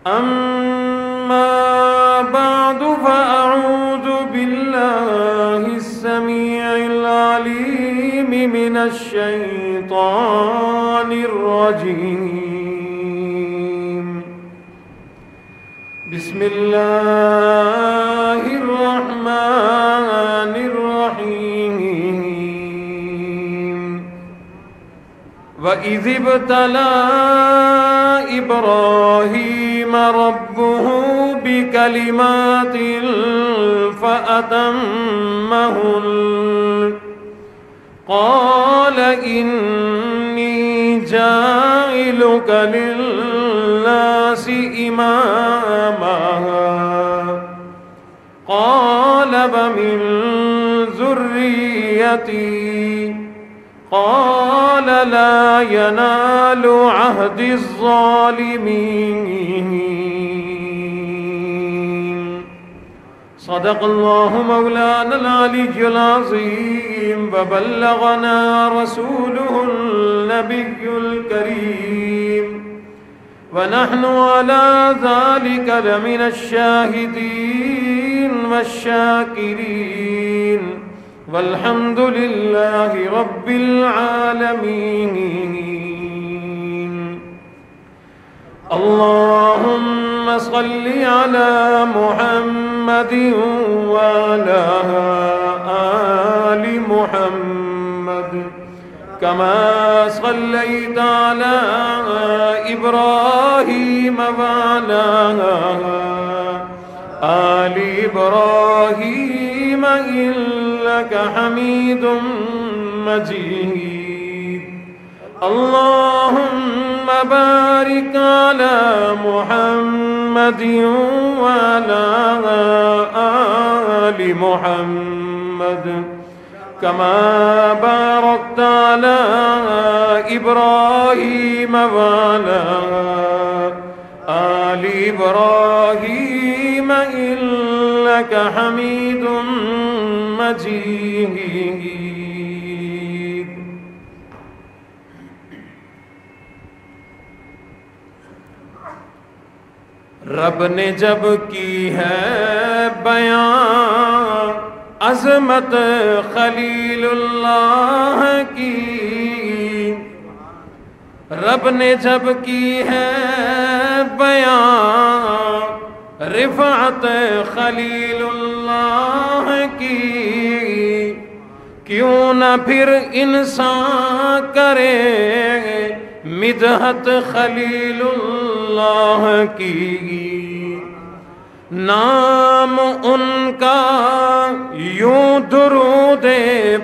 أما بعد فأعوذ بالله السميع العليم من الشيطان الرجيم. بسم الله الرحمن الرحيم. وإذ ابتلى إبراهيم ربه بكلمات فأتمهن قال إني جاعلك للناس إماما قال ومن ذريتي قال لا ينال عهد الظالمين. صدق الله مولانا العلي العظيم وبلغنا رسوله النبي الكريم ونحن على ذلك لمن الشاهدين والشاكرين والحمد لله رب العالمين. اللهم صل على محمد وعلى آل محمد كما صليت على إبراهيم وعلى آل إبراهيم إنك حميد مجيد. اللهم بارك على محمد وعلى آل محمد كما باركت على إبراهيم وعلى آل إبراهيم إنك حميد مجيد. رب نے جب کی ہے بیان عظمت خلیل اللہ کی، رب نے جب کی ہے بیان رفعت خلیل اللہ کی، کیوں نہ پھر انسان کرے مدحت خلیل اللہ کی. نام ان کا یوں درود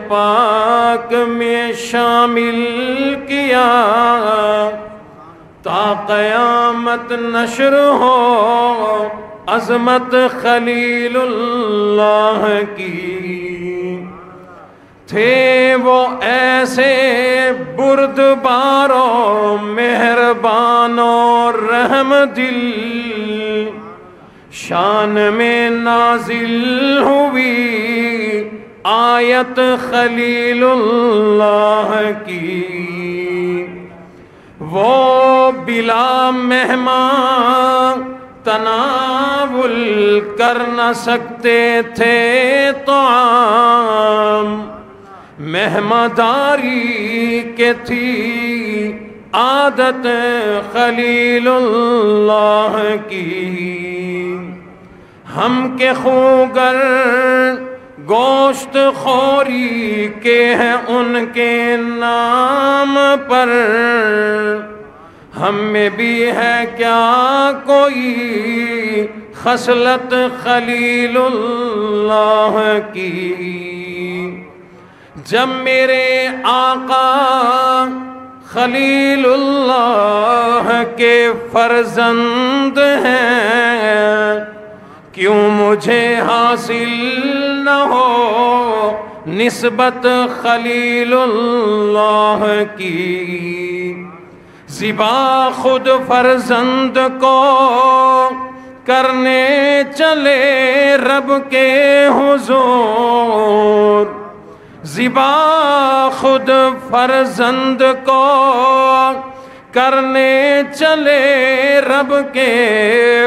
پاک میں شامل کیا، تا قیامت نشر ہو عظمت خلیل اللہ کی. تھے وہ ایسے بردبار و مہربان و رحم دل، شان میں نازل ہوئی آیت خلیل اللہ کی. وہ بلا مہمان تناول کر نہ سکتے تھے طعام، مہمانداری کے تھی عادت خلیل اللہ کی. ہم کے خوگر گوشت خوری کے ہیں ان کے نام پر، ہم میں بھی ہے کیا کوئی خصلت خلیل اللہ کی. جب میرے آقا خلیل اللہ کے فرزند ہیں، کیوں مجھے حاصل نہ ہو نسبت خلیل اللہ کی. ذبح خود فرزند کو کرنے چلے رب کے حضور، ذبح خود فرزند کو کرنے چلے رب کے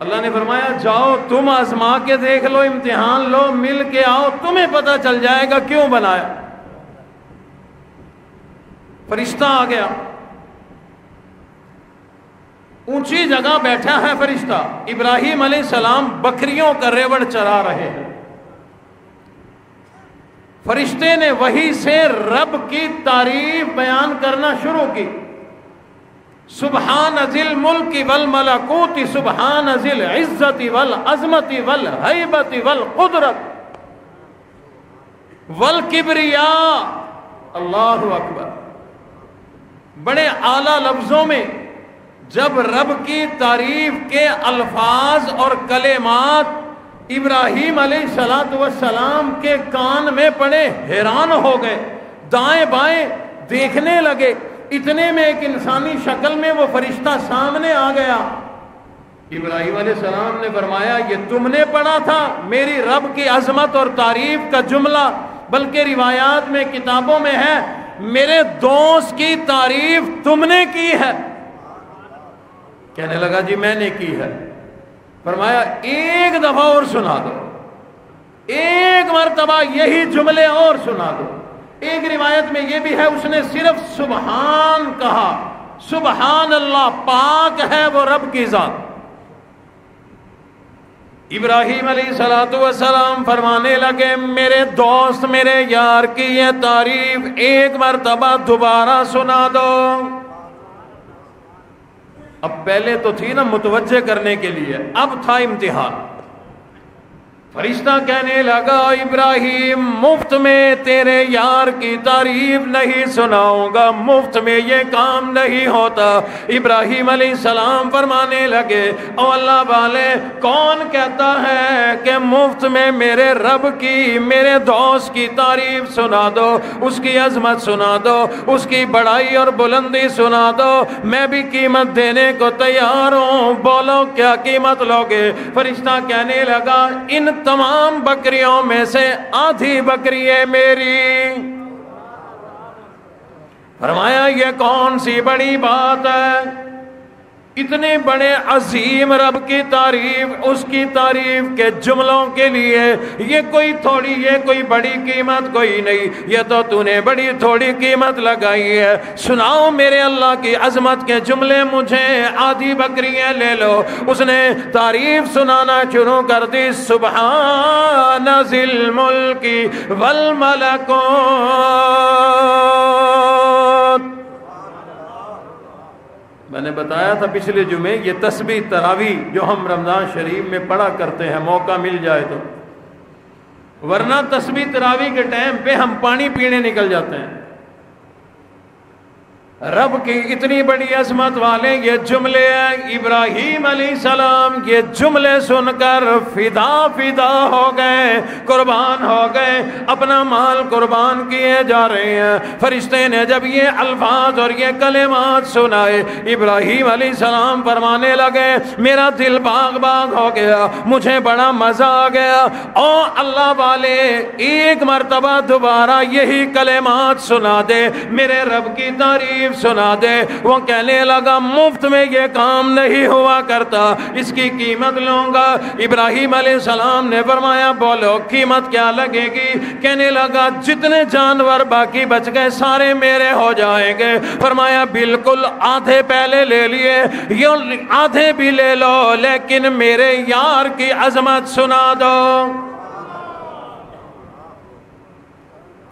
اللہ نے فرمایا جاؤ تم آزما کے دیکھ لو، امتحان لو، مل کے آؤ، تمہیں پتہ چل جائے گا کیوں بنایا۔ فرشتہ آ گیا، اونچی جگہ بیٹھا ہے فرشتہ، ابراہیم علیہ السلام بکریوں کا ریوڑ چرا رہے ہیں۔ فرشتے نے وحی سے رب کی تعریف بیان کرنا شروع کی، سبحان ذی الملک والملکوت، سبحان ذی العزت والعظمت والہیبت والقدرت والکبریاء، اللہ اکبر۔ بڑے اعلیٰ لفظوں میں جب رب کی تعریف کے الفاظ اور کلمات ابراہیم علیہ السلام کے کان میں پڑے، حیران ہو گئے، دائیں بائیں دیکھنے لگے۔ اتنے میں ایک انسانی شکل میں وہ فرشتہ سامنے آ گیا۔ ابراہیم علیہ السلام نے فرمایا یہ تم نے پڑھا تھا میری رب کی عظمت اور تعریف کا جملہ؟ بلکہ روایات میں، کتابوں میں ہے میرے دوست کی تعریف تم نے کی ہے۔ کہنے لگا جی میں نے کی ہے۔ فرمایا ایک دفعہ اور سنا دو، ایک مرتبہ یہی جملے اور سنا دو۔ ایک روایت میں یہ بھی ہے اس نے صرف سبحان کہا، سبحان اللہ، پاک ہے وہ رب کی ذات۔ ابراہیم علیہ السلام فرمانے لگے میرے دوست، میرے یار کی یہ تعریف ایک مرتبہ دوبارہ سنا دو۔ اب پہلے تو تھی نا متوجہ کرنے کے لیے، اب تھا امتحان۔ فرشتہ کہنے لگا ابراہیم مفت میں تیرے یار کی تعریف نہیں سناؤں گا، مفت میں یہ کام نہیں ہوتا۔ ابراہیم علیہ السلام فرمانے لگے او اللہ والے، کون کہتا ہے کہ مفت میں میرے رب کی، میرے دوست کی تعریف سنا دو، اس کی عظمت سنا دو، اس کی بڑائی اور بلندی سنا دو، میں بھی قیمت دینے کو تیار ہوں، بولو کیا قیمت لوگے؟ فرشتہ کہنے لگا ان تمام بکریوں میں سے آدھی بکری ہے میری۔ فرمایا یہ کون سی بڑی بات ہے؟ اتنے بڑے عظیم رب کی تعریف، اس کی تعریف کے جملوں کے لیے یہ کوئی تھوڑی، یہ کوئی بڑی قیمت کوئی نہیں، یہ تو نے بڑی تھوڑی قیمت لگائی ہے۔ سناؤ میرے اللہ کی عظمت کے جملے، مجھے آدھی بکریاں لے لو۔ اس نے تعریف سنانا شروع کر دی، سبحان ذی الملک والملکوت۔ میں نے بتایا تھا پچھلے جمعے یہ تسبیح تراویح جو ہم رمضان شریف میں پڑھا کرتے ہیں، موقع مل جائے تو، ورنہ تسبیح تراویح کے ٹائم پہ ہم پانی پینے نکل جاتے ہیں۔ رب کی اتنی بڑی عظمت والے یہ جملے ہیں۔ ابراہیم علیہ السلام یہ جملے سن کر فدا ہو گئے، قربان ہو گئے، اپنا مال قربان کیے جا رہے ہیں۔ فرشتے نے جب یہ الفاظ اور یہ کلمات سنائے، ابراہیم علیہ السلام فرمانے لگے میرا دل باغ باغ ہو گیا، مجھے بڑا مزہ آ گیا۔ او اللہ والے ایک مرتبہ دوبارہ یہی کلمات سنا دے، میرے رب کی تعریف سنا دے۔ وہ کہنے لگا مفت میں یہ کام نہیں ہوا کرتا، اس کی قیمت لوں گا۔ ابراہیم علیہ السلام نے فرمایا بولو قیمت کیا لگے گی؟ کہنے لگا جتنے جانور باقی بچ گئے سارے میرے ہو جائیں گے۔ فرمایا بالکل، آدھے پہلے لے لیے، یہ آدھے بھی لے لو، لیکن میرے یار کی عظمت سنا دو۔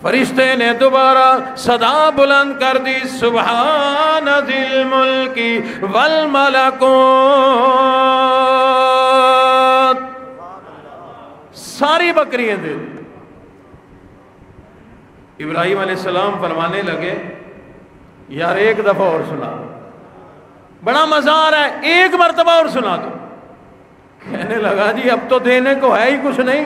فرشتے نے دوبارہ صدا بلند کر دی، سبحان ذی الملک والملکوت۔ ساری بکریاں دے دی۔ ابراہیم علیہ السلام فرمانے لگے یار ایک دفعہ اور سنا دو، بڑا مزہ آ رہا ہے، ایک مرتبہ اور سنا دو۔ کہنے لگا جی اب تو دینے کو ہے ہی کچھ نہیں،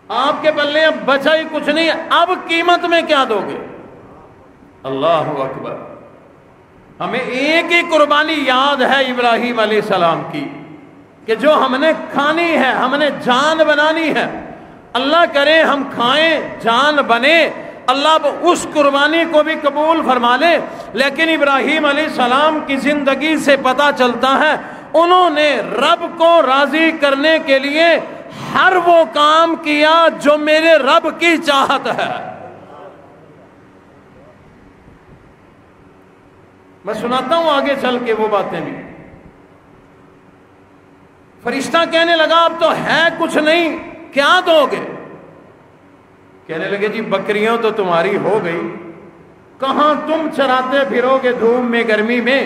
آپ کے پلے اب بچا ہی کچھ نہیں، اب قیمت میں کیا دو گے؟ اللہ اکبر۔ ہمیں ایک ہی قربانی یاد ہے ابراہیم علیہ السلام کی کہ جو ہم نے کھانی ہے، ہم نے جان بنانی ہے۔ اللہ کرے ہم کھائیں، جان بنے، اللہ اس قربانی کو بھی قبول فرما لے۔ لیکن ابراہیم علیہ السلام کی زندگی سے پتہ چلتا ہے انہوں نے رب کو راضی کرنے کے لیے ہر وہ کام کیا جو میرے رب کی چاہت ہے. میں سناتا ہوں آگے چل کے وہ باتیں بھی. فرشتہ کہنے لگا اب تو ہے کچھ نہیں، کیا دو گے؟ کہنے لگے جی بکریاں تو تمہاری ہو گئی، کہاں تم چراتے پھرو گے دھوپ میں گرمی میں،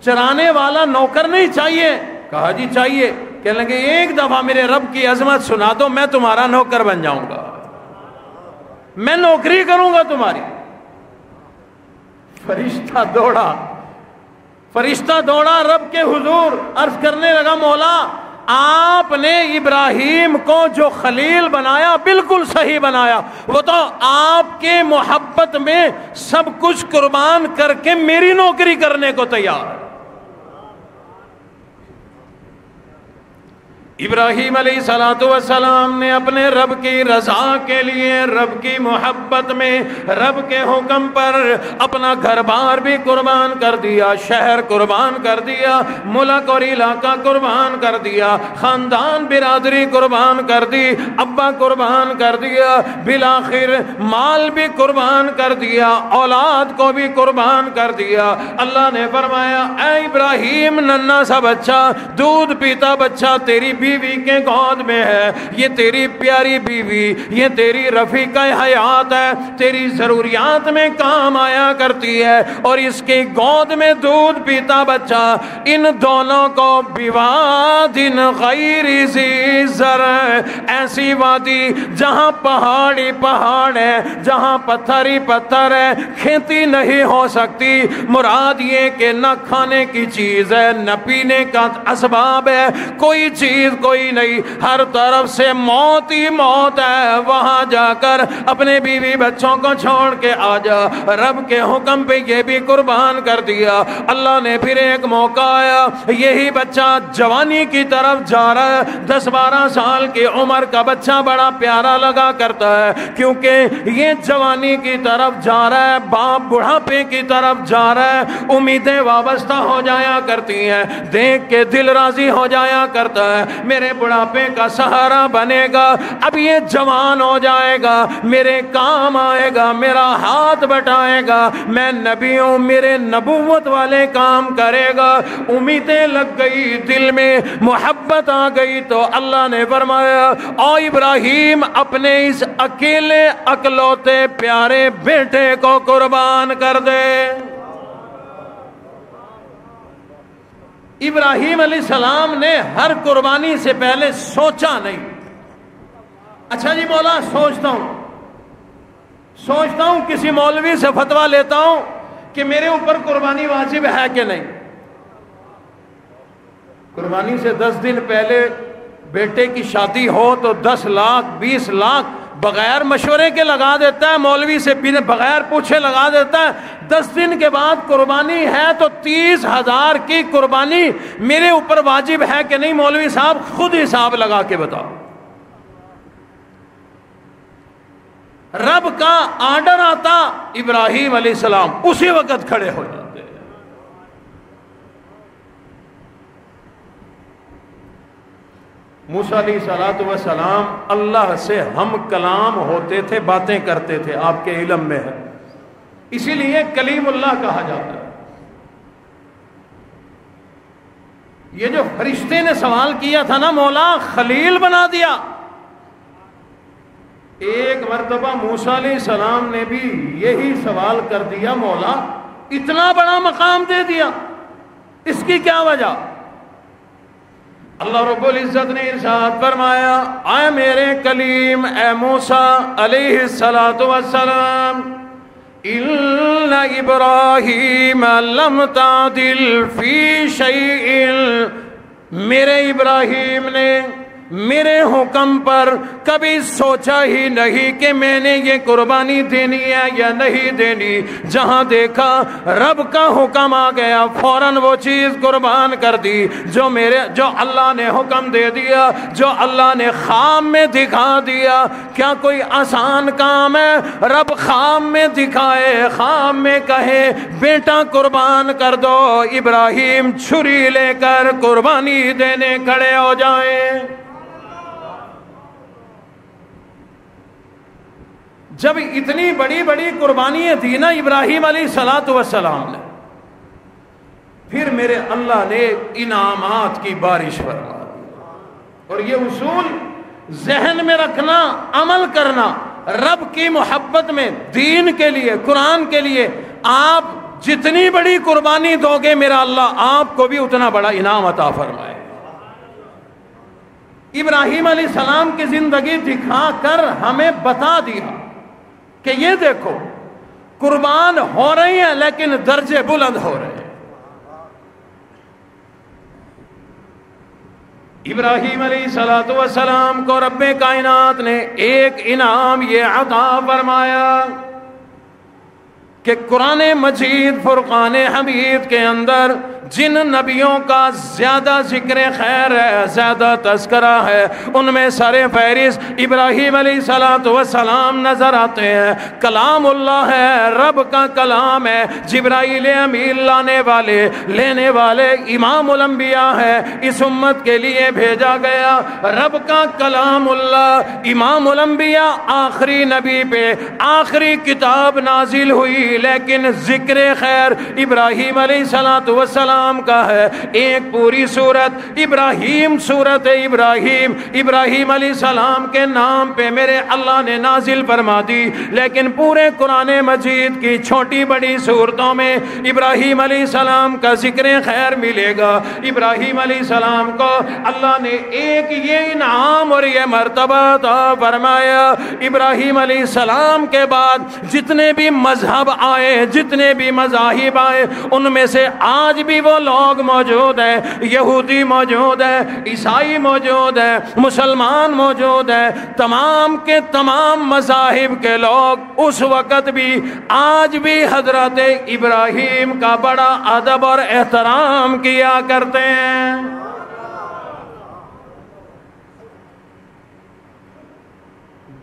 چرانے والا نوکر نہیں چاہیے؟ کہا جی چاہیے. کہنے لگے ایک دفعہ میرے رب کی عظمت سنا دو، میں تمہارا نوکر بن جاؤں گا، میں نوکری کروں گا تمہاری. فرشتہ دوڑا رب کے حضور، عرض کرنے لگا مولا آپ نے ابراہیم کو جو خلیل بنایا بالکل صحیح بنایا، وہ تو آپ کے محبت میں سب کچھ قربان کر کے میری نوکری کرنے کو تیار ہے. ابراہیم علیہ السلام نے اپنے رب کی رضا کے لیے، رب کی محبت میں، رب کے حکم پر اپنا گھر بار بھی قربان کر دیا، شہر قربان کر دیا، ملک اور علاقہ قربان کر دیا، خاندان برادری قربان کر دی، ابا قربان کر دیا، بالآخر مال بھی قربان کر دیا، اولاد کو بھی قربان کر دیا. اللہ نے فرمایا اے ابراہیم ننھا سا بچہ، دودھ پیتا بچہ تیری بیوی کے گود میں ہے، یہ تیری پیاری بیوی، یہ تیری رفیقہ حیات ہے، تیری ضروریات میں کام آیا کرتی ہے، اور اس کی گود میں دودھ پیتا بچہ، ان دونوں کو بواد غیر ذی زرع، ایسی وادی جہاں پہاڑی پہاڑ ہے، جہاں پتھر ہی پتھر ہے، کھیتی نہیں ہو سکتی. مراد یہ کہ نہ کھانے کی چیز ہے، نہ پینے کا اسباب ہے، کوئی چیز کوئی نہیں، ہر طرف سے موت ہی موت ہے. وہاں جا کر اپنے بیوی بچوں کو چھوڑ کے آ جا. رب کے حکم پہ یہ بھی قربان کر دیا. اللہ نے پھر ایک موقع آیا، یہی بچہ جوانی کی طرف جا رہا ہے، 10-12 سال کی عمر کا بچہ بڑا پیارا لگا کرتا ہے، کیونکہ یہ جوانی کی طرف جا رہا ہے، باپ بڑھاپے کی طرف جا رہا ہے، امیدیں وابستہ ہو جایا کرتی ہیں، دیکھ کے دل راضی ہو جایا کرتا ہے، میرے بڑھاپے کا سہارا بنے گا، اب یہ جوان ہو جائے گا، میرے کام آئے گا، میرا ہاتھ بٹائے گا، میں نبی ہوں، میرے نبوت والے کام کرے گا. امیدیں لگ گئی، دل میں محبت آ گئی، تو اللہ نے فرمایا او ابراہیم اپنے اس اکیلے اکلوتے پیارے بیٹے کو قربان کر دے. ابراہیم علیہ السلام نے ہر قربانی سے پہلے سوچا نہیں. اچھا جی مولا سوچتا ہوں کسی مولوی سے فتویٰ لیتا ہوں کہ میرے اوپر قربانی واجب ہے کہ نہیں. قربانی سے 10 دن پہلے بیٹے کی شادی ہو تو 10 لاکھ 20 لاکھ بغیر مشورے کے لگا دیتا ہے، مولوی سے بغیر پوچھے لگا دیتا ہے. 10 دن کے بعد قربانی ہے تو 30,000 کی قربانی میرے اوپر واجب ہے کہ نہیں؟ مولوی صاحب خود حساب لگا کے بتاؤ. رب کا آرڈر آتا، ابراہیم علیہ السلام اسی وقت کھڑے ہو جاتے. موسیٰ علیہ السلام اللہ سے ہم کلام ہوتے تھے، باتیں کرتے تھے، آپ کے علم میں ہے، اسی لیے کلیم اللہ کہا جاتا ہے. یہ جو فرشتے نے سوال کیا تھا نا، مولا خلیل بنا دیا. ایک مرتبہ موسیٰ علیہ السلام نے بھی یہی سوال کر دیا، مولا اتنا بڑا مقام دے دیا، اس کی کیا وجہ؟ اللہ رب العزت نے ارشاد فرمایا اے میرے کلیم اے موسیٰ علیہ السلام، ان ابراہیم لم تعدل فی شیء، میرے ابراہیم نے میرے حکم پر کبھی سوچا ہی نہیں کہ میں نے یہ قربانی دینی ہے یا نہیں دینی. جہاں دیکھا رب کا حکم آ گیا فوراً وہ چیز قربان کر دی جو اللہ نے حکم دے دیا, جو اللہ نے خواب میں دکھا دیا. کیا کوئی آسان کام ہے؟ رب خواب میں دکھائے, خواب میں کہے بیٹا قربان کر دو, ابراہیم چھری لے کر قربانی دینے کھڑے ہو جائیں. جب اتنی بڑی بڑی قربانیاں دی نا ابراہیم علیہ السلام نے, پھر میرے اللہ نے انعامات کی بارش فرما دی. اور یہ اصول ذہن میں رکھنا, عمل کرنا, رب کی محبت میں, دین کے لیے, قرآن کے لیے آپ جتنی بڑی قربانی دو گے میرا اللہ آپ کو بھی اتنا بڑا انعام عطا فرمائے. ابراہیم علیہ السلام کی زندگی دکھا کر ہمیں بتا دیا کہ یہ دیکھو قربان ہو رہی ہیں لیکن درجے بلند ہو رہے ہیں. ابراہیم علیہ السلام کو رب کائنات نے ایک انعام یہ عطا فرمایا کہ قرآن مجید فرقان حمید کے اندر جن نبیوں کا زیادہ ذکر خیر ہے, زیادہ تذکرہ ہے, ان میں سر فہرست ابراہیم علیہ السلام نظر آتے ہیں. کلام اللہ ہے, رب کا کلام ہے, جبرائیل امین لینے والے امام الانبیاء ہے, اس امت کے لیے بھیجا گیا. رب کا کلام اللہ, امام الانبیاء, آخری نبی پہ آخری کتاب نازل ہوئی, لیکن ذکر خیر ابراہیم علیہ السلام کا ہے. ایک پوری سورت ابراہیم, سورت ابراہیم علیہ السلام کے نام پہ میرے اللہ نے نازل فرما دی. لیکن پورے قرآن مجید کی چھوٹی بڑی سورتوں میں ابراہیم علیہ السلام کا ذکر خیر ملے گا. ابراہیم علیہ السلام کو اللہ نے ایک یہ انعام اور یہ مرتبہ عطا فرمایا. ابراہیم علیہ السلام کے بعد جتنے بھی مذہب آئے, جتنے بھی مذاہب آئے, ان میں سے آج بھی وہ لوگ موجود ہیں, یہودی موجود ہیں, عیسائی موجود ہیں, مسلمان موجود ہیں, تمام کے تمام مذاہب کے لوگ اس وقت بھی آج بھی حضرت ابراہیم کا بڑا ادب اور احترام کیا کرتے ہیں.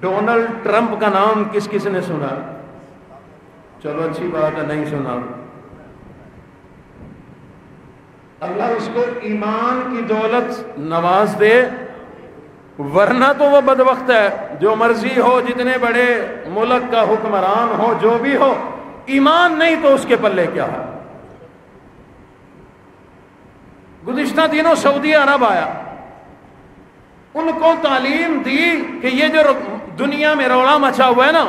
ڈونلڈ ٹرمپ کا نام کس کس نے سنا؟ چلو اچھی بات ہے, نہیں سنا. اللہ اس کو ایمان کی دولت نواز دے, ورنہ تو وہ بدبخت ہے. جو مرضی ہو, جتنے بڑے ملک کا حکمران ہو, جو بھی ہو, ایمان نہیں تو اس کے پلے کیا ہے. گزشتہ دنوں سعودی عرب آیا, ان کو تعلیم دی کہ یہ جو دنیا میں روڑا مچا ہوا ہے نا,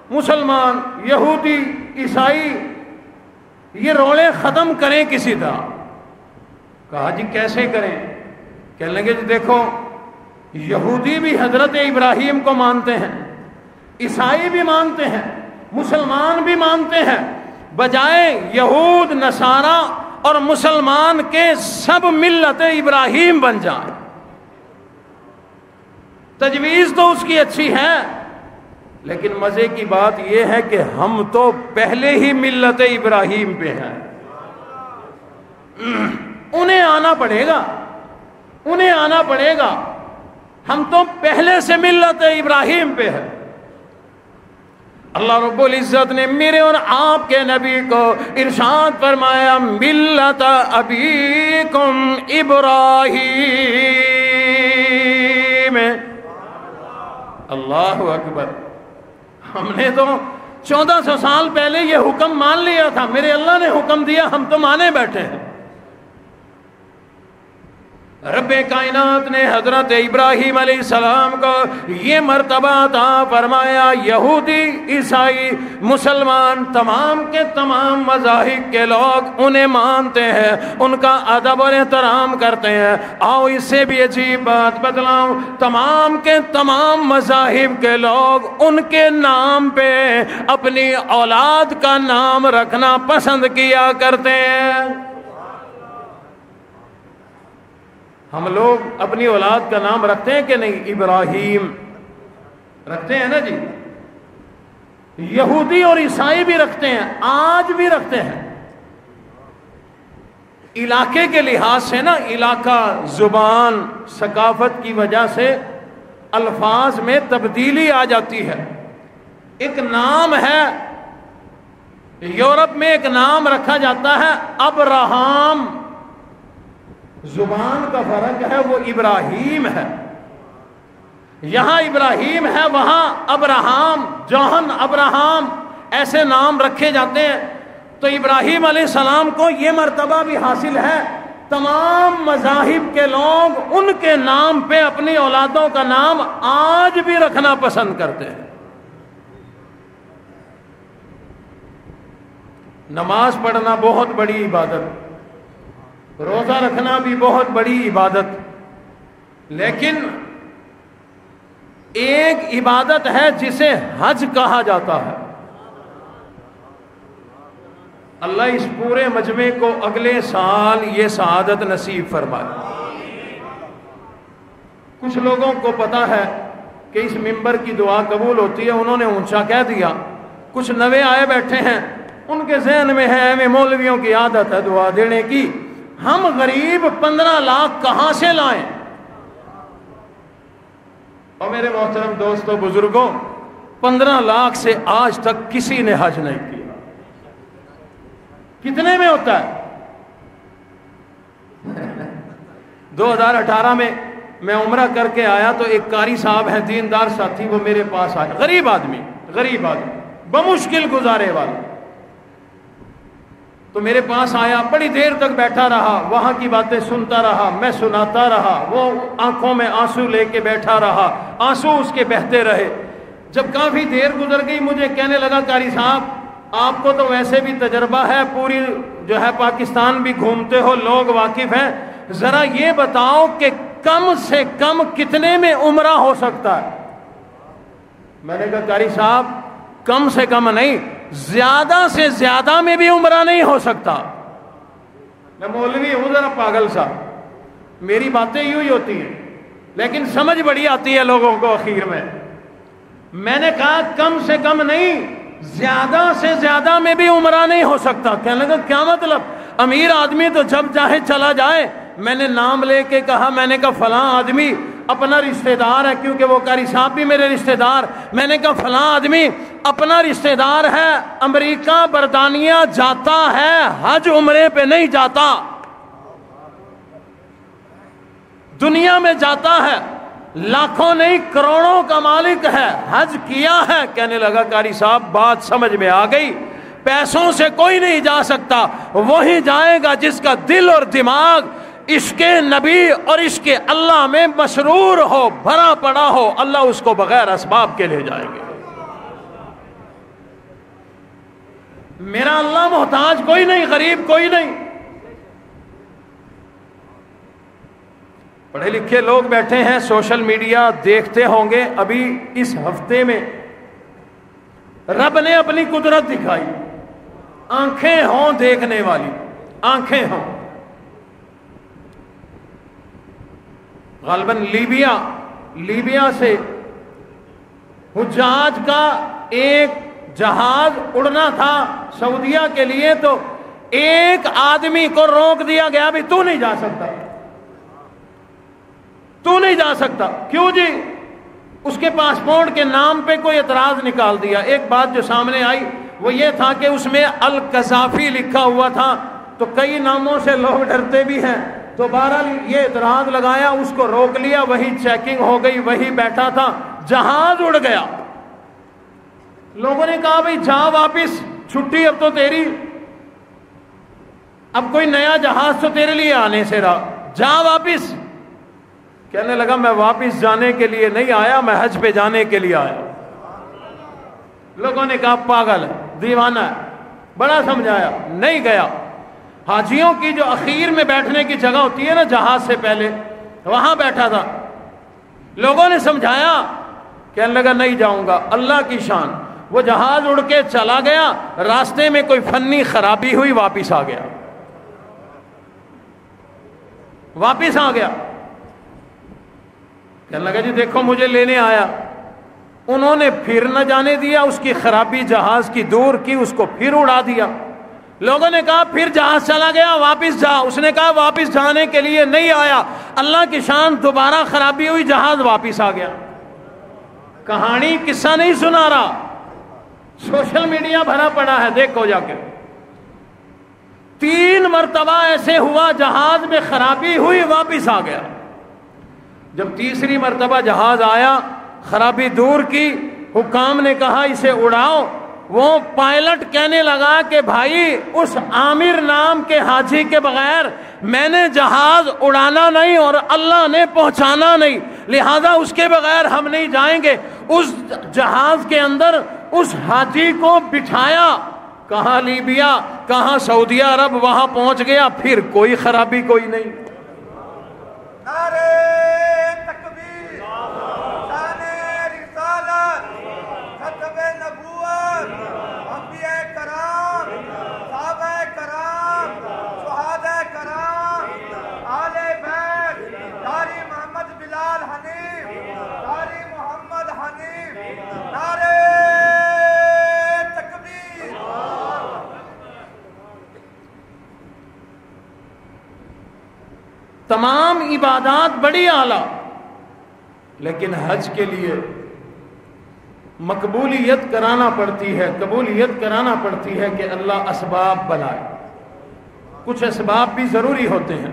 مسلمان, یہودی, عیسائی, یہ روڑے ختم کریں کسی طرح. کہا جی کیسے کریں؟ کہنے لگے جی دیکھو یہودی بھی حضرت ابراہیم کو مانتے ہیں, عیسائی بھی مانتے ہیں, مسلمان بھی مانتے ہیں. بجائے یہود, نصارہ اور مسلمان کے سب ملت ابراہیم بن جائیں. تجویز تو اس کی اچھی ہے, لیکن مزے کی بات یہ ہے کہ ہم تو پہلے ہی ملت ابراہیم پہ ہیں. انہیں آنا پڑے گا, انہیں آنا پڑے گا. ہم تو پہلے سے ملت ابراہیم پہ ہے. اللہ رب العزت نے میرے اور آپ کے نبی کو ارشاد فرمایا, ملت ابیکم ابراہیم. اللہ اکبر. ہم نے تو 1400 سال پہلے یہ حکم مان لیا تھا. میرے اللہ نے حکم دیا, ہم تو مانے بیٹھے ہیں. رب کائنات نے حضرت ابراہیم علیہ السلام کو یہ مرتبہ عطا فرمایا. یہودی, عیسائی, مسلمان, تمام کے تمام مذاہب کے لوگ انہیں مانتے ہیں, ان کا ادب اور احترام کرتے ہیں. آؤ اس سے بھی عجیب بات بتلاؤں, تمام کے تمام مذاہب کے لوگ ان کے نام پہ اپنی اولاد کا نام رکھنا پسند کیا کرتے ہیں. ہم لوگ اپنی اولاد کا نام رکھتے ہیں کہ نہیں؟ ابراہیم رکھتے ہیں نا جی. یہودی اور عیسائی بھی رکھتے ہیں، آج بھی رکھتے ہیں. علاقے کے لحاظ سے نا، علاقہ، زبان، ثقافت کی وجہ سے الفاظ میں تبدیلی آ جاتی ہے. ایک نام ہے، یورپ میں ایک نام رکھا جاتا ہے ابراہام، زبان کا فرق ہے، وہ ابراہیم ہے. یہاں ابراہیم ہے، وہاں ابراہام، جوہن ابراہام، ایسے نام رکھے جاتے ہیں. تو ابراہیم علیہ السلام کو یہ مرتبہ بھی حاصل ہے. تمام مذاہب کے لوگ ان کے نام پہ اپنی اولادوں کا نام آج بھی رکھنا پسند کرتے ہیں. نماز پڑھنا بہت بڑی عبادت، روزہ رکھنا بھی بہت بڑی عبادت، لیکن ایک عبادت ہے جسے حج کہا جاتا ہے. اللہ اس پورے مجمع کو اگلے سال یہ سعادت نصیب فرمائے. کچھ لوگوں کو پتا ہے کہ اس منبر کی دعا قبول ہوتی ہے، انہوں نے اونچا کہہ دیا. کچھ نوے آئے بیٹھے ہیں، ان کے ذہن میں ہے ہمیں مولویوں کی عادت ہے دعا دینے کی، ہم غریب 15 لاکھ کہاں سے لائیں؟ اور میرے محترم دوستوں بزرگوں، 15 لاکھ سے آج تک کسی نے حج نہیں کیا. کتنے میں ہوتا ہے؟ 2018 میں میں عمرہ کر کے آیا تو ایک قاری صاحب ہیں، دیندار ساتھی، وہ میرے پاس آئے. غریب آدمی بمشکل گزارے والا. تو میرے پاس آیا، بڑی دیر تک بیٹھا رہا، وہاں کی باتیں سنتا رہا، میں سناتا رہا. وہ آنکھوں میں آنسو لے کے بیٹھا رہا، آنسو اس کے بہتے رہے. جب کافی دیر گزر گئی، مجھے کہنے لگا قاری صاحب آپ کو تو ویسے بھی تجربہ ہے، پوری جو ہے پاکستان بھی گھومتے ہو، لوگ واقف ہیں، ذرا یہ بتاؤ کہ کم سے کم کتنے میں عمرہ ہو سکتا ہے؟ میں نے کہا قاری صاحب کم سے کم نہیں، زیادہ سے زیادہ میں بھی عمرہ نہیں ہو سکتا. میں مولوی ہوں ذرا پاگل سا، میری باتیں یوں ہی ہوتی ہیں، لیکن سمجھ بڑی آتی ہے لوگوں کو اخیر میں. میں نے کہا کم سے کم نہیں، زیادہ سے زیادہ میں بھی عمرہ نہیں ہو سکتا. کہنے لگا کیا مطلب؟ امیر آدمی تو جب چاہے چلا جائے. میں نے نام لے کے کہا، میں نے کہا فلاں آدمی اپنا رشتہ دار ہے، کیونکہ وہ قاری صاحب بھی میرے رشتہ دار. میں نے کہا فلاں آدمی اپنا رشتہ دار ہے، امریکہ برطانیہ جاتا ہے، حج عمرے پہ نہیں جاتا، دنیا میں جاتا ہے، لاکھوں نہیں کروڑوں کا مالک ہے، حج کیا ہے. کہنے لگا قاری صاحب بات سمجھ میں آ گئی، پیسوں سے کوئی نہیں جا سکتا، وہی جائے گا جس کا دل اور دماغ عشق نبی اور عشق اللہ میں مسرور ہو، بھرا پڑا ہو. اللہ اس کو بغیر اسباب کے لے جائیں گے. میرا اللہ محتاج کوئی نہیں، غریب کوئی نہیں. پڑھے لکھے لوگ بیٹھے ہیں، سوشل میڈیا دیکھتے ہوں گے. ابھی اس ہفتے میں رب نے اپنی قدرت دکھائی، آنکھیں ہوں دیکھنے والی، آنکھیں ہوں. غالباً لیبیا سے حجاج کا ایک جہاز اڑنا تھا سعودیہ کے لیے، تو ایک آدمی کو روک دیا گیا، بھی تو نہیں جا سکتا، تو نہیں جا سکتا. کیوں جی؟ اس کے پاسپورٹ کے نام پہ کوئی اعتراض نکال دیا. ایک بات جو سامنے آئی وہ یہ تھا کہ اس میں القذافی لکھا ہوا تھا، تو کئی ناموں سے لوگ ڈرتے بھی ہیں. تو بہرحال یہ اعتراض لگایا، اس کو روک لیا، وہی چیکنگ ہو گئی، وہی بیٹھا تھا، جہاز اڑ گیا. لوگوں نے کہا بھئی جا واپس، چھٹی اب تو تیری، اب کوئی نیا جہاز تو تیرے لیے آنے سے رہا، جا واپس. کہنے لگا میں واپس جانے کے لیے نہیں آیا، میں حج پہ جانے کے لیے آیا. لوگوں نے کہا پاگل ہے، دیوانہ ہے، بڑا سمجھایا، نہیں گیا. حاجیوں کی جو اخیر میں بیٹھنے کی جگہ ہوتی ہے نا جہاز سے پہلے، وہاں بیٹھا تھا. لوگوں نے سمجھایا، کہنے لگا نہیں جاؤں گا. اللہ کی شان، وہ جہاز اڑ کے چلا گیا، راستے میں کوئی فنی خرابی ہوئی، واپس آ گیا، واپس آ گیا. کہنے لگا جی دیکھو مجھے لینے آیا. انہوں نے پھر نہ جانے دیا, اس کی خرابی جہاز کی دور کی, اس کو پھر اڑا دیا. لوگوں نے کہا پھر جہاز چلا گیا, واپس جا. اس نے کہا واپس جانے کے لیے نہیں آیا. اللہ کی شان, دوبارہ خرابی ہوئی, جہاز واپس آ گیا. کہانی قصہ نہیں سنا رہا, سوشل میڈیا بھرا پڑا ہے, دیکھو جا کے. 3 مرتبہ ایسے ہوا جہاز میں خرابی ہوئی, واپس آ گیا. جب تیسری مرتبہ جہاز آیا, خرابی دور کی, حکام نے کہا اسے اڑاؤ. وہ پائلٹ کہنے لگا کہ بھائی اس عامر نام کے حاجی کے بغیر میں نے جہاز اڑانا نہیں اور اللہ نے پہنچانا نہیں, لہذا اس کے بغیر ہم نہیں جائیں گے. اس جہاز کے اندر اس حاجی کو بٹھایا, کہاں لیبیا, کہاں سعودی عرب, وہاں پہنچ گیا. پھر کوئی خرابی کوئی نہیں. نعرے تکبیر, شان رسالت, ختم نبوت, انبیاء کرام, صحابہ کرام, شہداء کرام, آل بیت, قاری محمد بلال حنیف, قاری محمد حنیف. نعرے تکبیر. تمام عبادات بڑی اعلیٰ, لیکن حج کے لیے مقبولیت کرانا پڑتی ہے, قبولیت کرانا پڑتی ہے کہ اللہ اسباب بنائے. کچھ اسباب بھی ضروری ہوتے ہیں.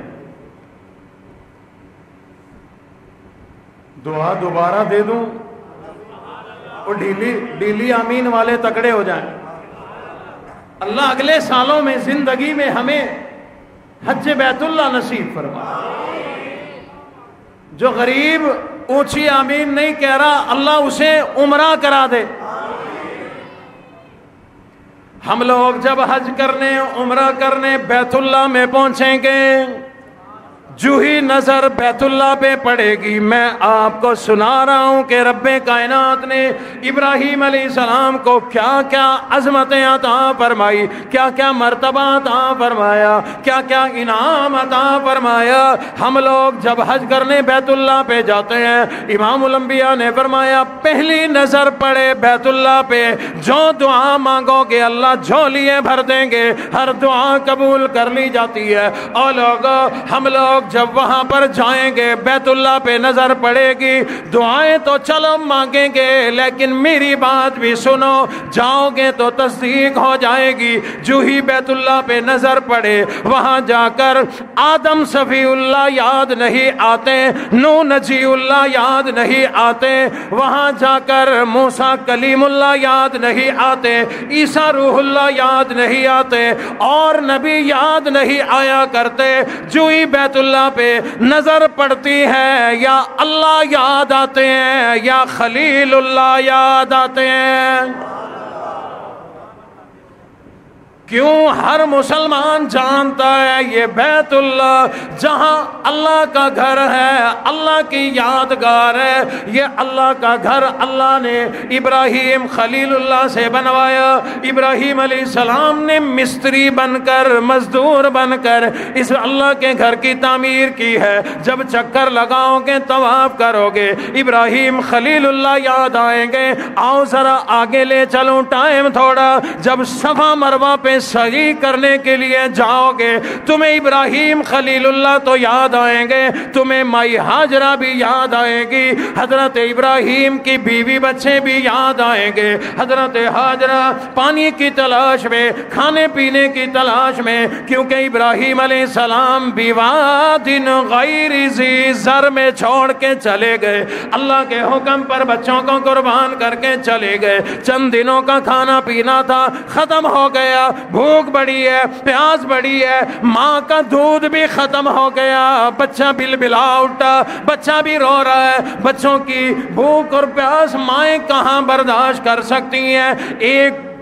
دعا دوبارہ دے دوں اور ڈیلی آمین والے تکڑے ہو جائیں. اللہ اگلے سالوں میں زندگی میں ہمیں حج بیت اللہ نصیب فرمائے. جو غریب اونچی آمین نہیں کہہ رہا, اللہ اسے عمرہ کرا دے. ہم لوگ جب حج کرنے, عمرہ کرنے بیت اللہ میں پہنچیں گے, جو ہی نظر بیت اللہ پہ پڑے گی, میں آپ کو سنا رہا ہوں کہ رب کائنات نے ابراہیم علیہ السلام کو کیا کیا عظمتیں عطا فرمائی, کیا کیا مرتبہ عطا فرمایا, کیا کیا انعام عطا فرمایا. ہم لوگ جب حج کرنے بیت اللہ پہ جاتے ہیں, امام الانبیاء نے فرمایا پہلی نظر پڑے بیت اللہ پہ, جو دعا مانگو گے اللہ جھولیے بھر دیں گے, ہر دعا قبول کر لی جاتی ہے. اور لوگوں, ہم لوگ جب وہاں پر جائیں گے, بیت اللہ پہ نظر پڑے گی, دعائیں تو چلو مانگیں گے, لیکن میری بات بھی سنو, جاؤ گے تو تصدیق ہو جائے گی. جو ہی بیت اللہ پہ نظر پڑے, وہاں جا کر آدم صفی اللہ یاد نہیں آتے, نوح نجی اللہ یاد نہیں آتے, وہاں جا کر موسیٰ کلیم اللہ یاد نہیں آتے, عیسیٰ روح اللہ یاد نہیں آتے, اور نبی یاد نہیں آیا کرتے. جو ہی بیت اللہ پہ نظر پڑتی ہے, یا اللہ یاد آتے ہیں یا خلیل اللہ یاد آتے ہیں. کیوں؟ ہر مسلمان جانتا ہے یہ بیت اللہ جہاں اللہ کا گھر ہے, اللہ کی یادگار ہے. یہ اللہ کا گھر اللہ نے ابراہیم خلیل اللہ سے بنوایا. ابراہیم علیہ السلام نے مستری بن کر, مزدور بن کر اس اللہ کے گھر کی تعمیر کی ہے. جب چکر لگاؤ گے, طواف کرو گے, ابراہیم خلیل اللہ یاد آئیں گے. آؤ ذرا آگے لے چلوں, ٹائم تھوڑا. جب صفا مروہ پہ سعی کرنے کے لیے جاؤ گے, تمہیں ابراہیم خلیل اللہ تو یاد آئیں گے, تمہیں مائی ہاجرہ بھی یاد آئے گی, حضرت ابراہیم کی بیوی بچے بھی یاد آئیں گے. حضرت ہاجرہ پانی کی تلاش میں, کھانے پینے کی تلاش میں, کیونکہ ابراہیم علیہ السلام بیوادن غیر ذی زر میں چھوڑ کے چلے گئے. اللہ کے حکم پر بچوں کو قربان کر کے چلے گئے. چند دنوں کا کھانا پینا تھا, ختم ہو گیا. بھوک بڑی ہے, پیاس بڑی ہے, ماں کا دودھ بھی ختم ہو گیا. بچہ بلبلا اٹھا, بچہ بھی رو رہا ہے. بچوں کی بھوک اور پیاس مائیں کہاں برداشت کر سکتی ہیں؟ ایک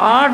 8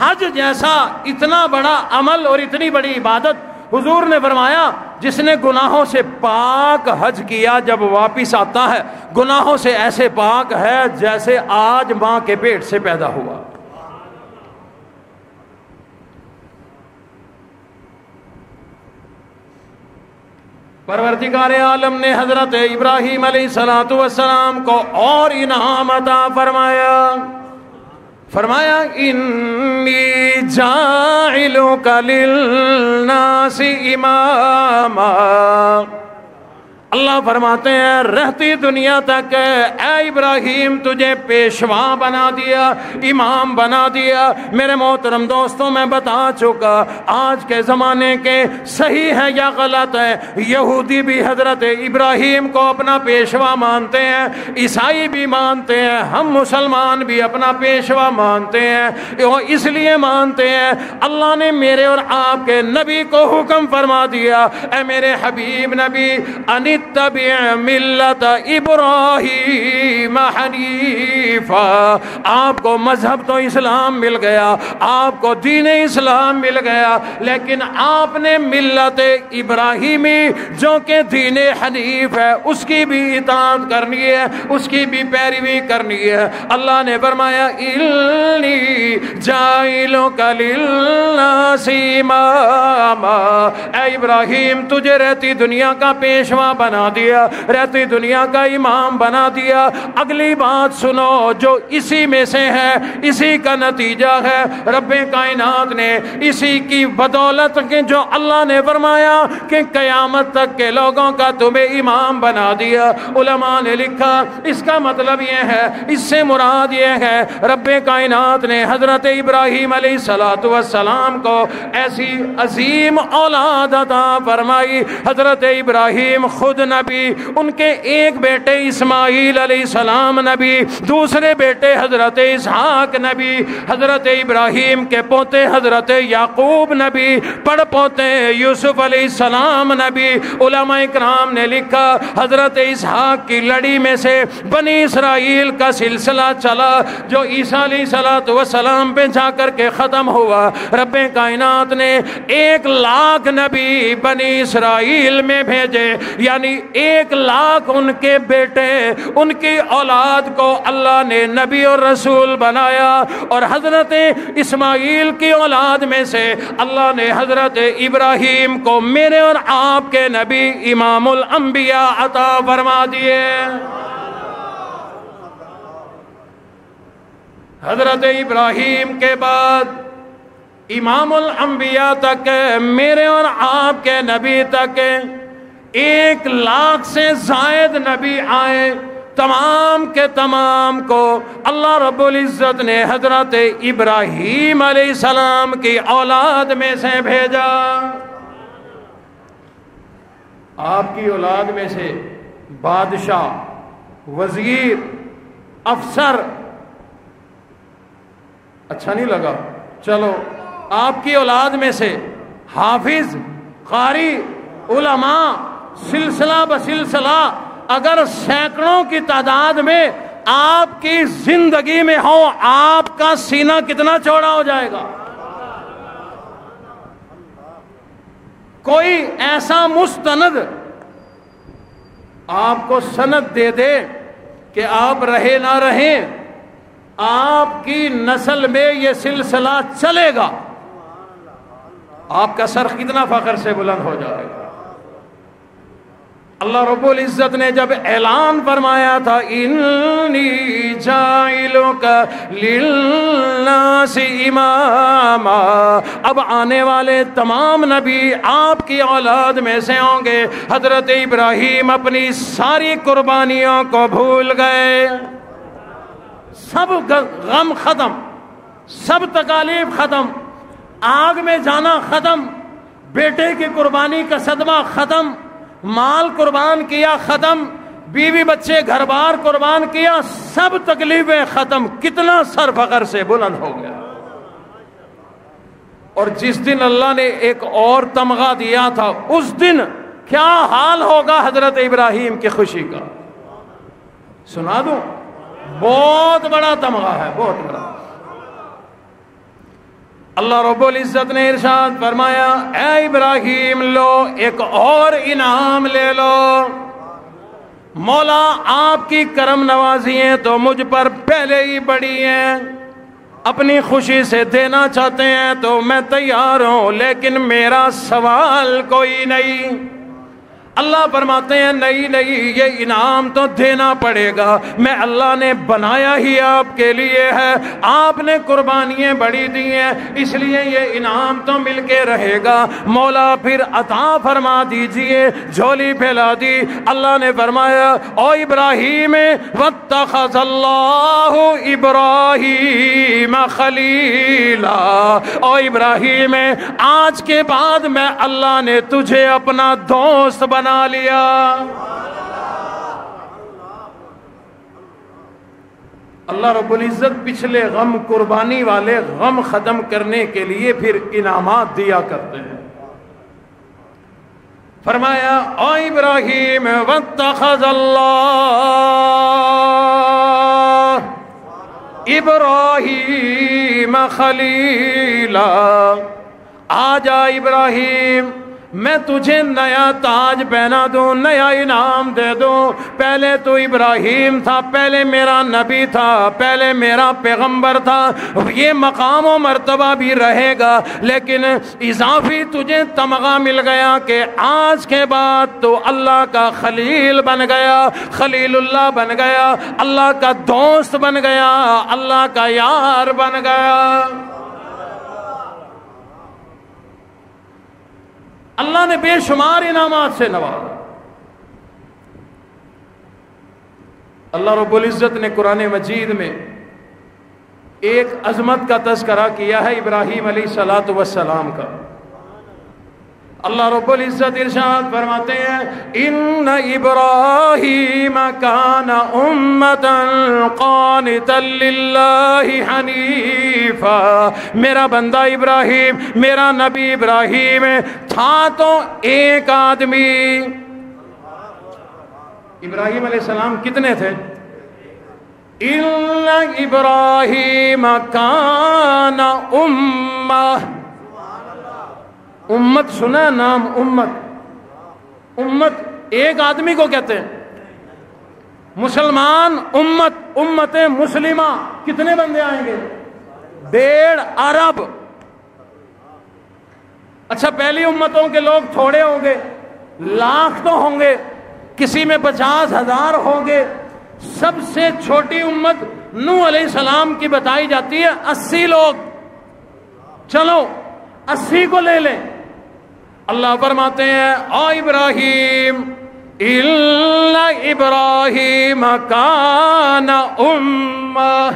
حج جیسا اتنا بڑا عمل اور اتنی بڑی عبادت حضور نے فرمایا جس نے گناہوں سے پاک حج کیا جب واپس آتا ہے گناہوں سے ایسے پاک ہے جیسے آج ماں کے پیٹ سے پیدا ہوا. پروردگار عالم نے حضرت ابراہیم علیہ السلام کو اور انعام عطا فرمایا انی جاعلک للناس اماما. اللہ فرماتے ہیں رہتی دنیا تک اے ابراہیم تجھے پیشوا بنا دیا, امام بنا دیا. میرے محترم دوستوں میں بتا چکا آج کے زمانے کے صحیح ہے یا غلط ہے, یہودی بھی حضرت ابراہیم کو اپنا پیشوا مانتے ہیں, عیسائی بھی مانتے ہیں, ہم مسلمان بھی اپنا پیشوا مانتے ہیں. وہ اس لیے مانتے ہیں اللہ نے میرے اور آپ کے نبی کو حکم فرما دیا اے میرے حبیب نبی اتبع ملت ابراہیم حنیفا. آپ کو مذہب تو اسلام مل گیا, آپ کو دین اسلام مل گیا, لیکن آپ نے ملت ابراہیمی جو کہ دین حنیف ہے اس کی بھی اطاعت کرنی ہے, اس کی بھی پیروی کرنی ہے. اللہ نے فرمایا انی جاعلک للناس اماما. اے ابراہیم تجھے رہتی دنیا کا پیشوا بنا دیا, رہتی دنیا کا امام بنا دیا. اگلی بات سنو جو اسی میں سے ہے, اسی کا نتیجہ ہے. رب کائنات نے اسی کی بدولت کے جو اللہ نے فرمایا کہ قیامت تک کے لوگوں کا تمہیں امام بنا دیا. علماء نے لکھا اس کا مطلب یہ ہے, اس سے مراد یہ ہے رب کائنات نے حضرت ابراہیم علیہ السلام کو ایسی عظیم اولاد عطا فرمائی. حضرت ابراہیم خود نبی, ان کے ایک بیٹے اسماعیل علیہ السلام نبی, دوسرے بیٹے حضرت اسحاق نبی, حضرت ابراہیم کے پوتے حضرت یعقوب نبی, پڑ پوتے یوسف علیہ السلام نبی. علماء اکرام نے لکھا حضرت اسحاق کی لڑی میں سے بنی اسرائیل کا سلسلہ چلا جو عیسیٰ علیہ السلام پہ جا کر کے ختم ہوا. رب کائنات نے 1,00,000 نبی بنی اسرائیل میں بھیجے, یعنی 1,00,000 ان کے بیٹے, ان کی اولاد کو اللہ نے نبی اور رسول بنایا. اور حضرت اسماعیل کی اولاد میں سے اللہ نے حضرت ابراہیم کو میرے اور آپ کے نبی امام الانبیاء عطا فرما دیے. حضرت ابراہیم کے بعد امام الانبیاء تک, میرے اور آپ کے نبی تک 1,00,000 سے زائد نبی آئے. تمام کے تمام کو اللہ رب العزت نے حضرت ابراہیم علیہ السلام کی اولاد میں سے بھیجا. آپ کی اولاد میں سے بادشاہ, وزیر, افسر, اچھا نہیں لگا, چلو آپ کی اولاد میں سے حافظ, قاری, علماء, سلسلہ بسلسلہ اگر سینکڑوں کی تعداد میں آپ کی زندگی میں ہو, آپ کا سینہ کتنا چوڑا ہو جائے گا. کوئی ایسا مستند آپ کو سند دے دے کہ آپ رہے نہ رہیں, آپ کی نسل میں یہ سلسلہ چلے گا, آپ کا سر کتنا فخر سے بلند ہو جائے گا. اللہ رب العزت نے جب اعلان فرمایا تھا انی جاعلک للناس اماما, اب آنے والے تمام نبی آپ کی اولاد میں سے ہوں گے. حضرت ابراہیم اپنی ساری قربانیوں کو بھول گئے, سب غم ختم, سب تکالیف ختم, آگ میں جانا ختم, بیٹے کی قربانی کا صدمہ ختم, مال قربان کیا ختم, بیوی بچے گھر بار قربان کیا, سب تکلیفیں ختم. کتنا سر فخر سے بلند ہو گیا. اور جس دن اللہ نے ایک اور تمغہ دیا تھا, اس دن کیا حال ہوگا حضرت ابراہیم کی خوشی کا, سنا دوں. بہت بڑا تمغہ ہے, بہت بڑا. اللہ رب العزت نے ارشاد فرمایا اے ابراہیم لو ایک اور انعام لے لو، مولا آپ کی کرم نوازیاں تو مجھ پر پہلے ہی بڑی ہیں، اپنی خوشی سے دینا چاہتے ہیں تو میں تیار ہوں، لیکن میرا سوال کوئی نہیں۔ اللہ فرماتے ہیں نہیں نہیں، یہ انعام تو دینا پڑے گا، میں اللہ نے بنایا ہی آپ کے لیے ہے، آپ نے قربانیاں بڑی دی ہیں، اس لیے یہ انعام تو مل کے رہے گا۔ مولا پھر عطا فرما دیجئے، جھولی پھیلا دی۔ اللہ نے فرمایا او ابراہیم واتخذ اللہ ابراہیم خلیلا، او ابراہیم آج کے بعد میں اللہ نے تجھے اپنا دوست بنا لیا۔ اللہ رب العزت پچھلے غم قربانی والے غم ختم کرنے کے لیے پھر انعامات دیا کرتے ہیں۔ فرمایا او ابراہیم واتخذ اللہ ابراہیم خلیلا، آجا ابراہیم میں تجھے نیا تاج پہنا دوں، نیا انعام دے دوں۔ پہلے تو ابراہیم تھا، پہلے میرا نبی تھا، پہلے میرا پیغمبر تھا، یہ مقام و مرتبہ بھی رہے گا، لیکن اضافی تجھے تمغہ مل گیا کہ آج کے بعد تو اللہ کا خلیل بن گیا، خلیل اللہ بن گیا، اللہ کا دوست بن گیا، اللہ کا یار بن گیا۔ اللہ نے بے شمار انعامات سے نوازا۔ اللہ رب العزت نے قرآن مجید میں ایک عظمت کا تذکرہ کیا ہے ابراہیم علیہ السلام کا۔ اللہ رب العزت ارشاد فرماتے ہیں ان ابراہیم کان امتا قانتا للہ حنیفا، میرا بندہ ابراہیم، میرا نبی ابراہیم تھا تو ایک آدمی۔ ابراہیم علیہ السلام کتنے تھے؟ ان ابراہیم کان امہ، امت سنا نام امت، امت ایک آدمی کو کہتے ہیں۔ مسلمان امت، امت مسلمہ کتنے بندے آئیں گے؟ 1.5 ارب۔ اچھا پہلی امتوں کے لوگ تھوڑے ہوں گے، لاکھ تو ہوں گے، کسی میں 50,000 ہوں گے۔ سب سے چھوٹی امت نوح علیہ السلام کی بتائی جاتی ہے 80 لوگ، چلو 80 کو لے لیں۔ اللہ فرماتے ہیں او ابراہیم الا ابراہیم کان امہ،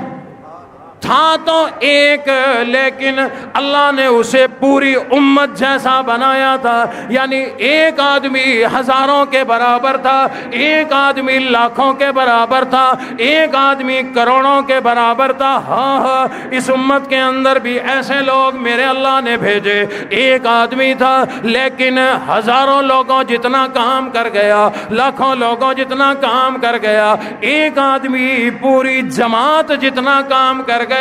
تھا تو ایک، لیکن اللہ نے اسے پوری امت جیسا بنایا تھا، یعنی ایک آدمی ہزاروں کے برابر تھا، ایک آدمی لاکھوں کے برابر تھا، ایک آدمی کروڑوں کے برابر تھا۔ ہاں ہاں اس امت کے اندر بھی ایسے لوگ میرے اللہ نے بھیجے، ایک آدمی تھا لیکن ہزاروں لوگوں جتنا کام کر گیا، لاکھوں لوگوں جتنا کام کر گیا، ایک آدمی پوری جماعت جتنا کام کر گیا،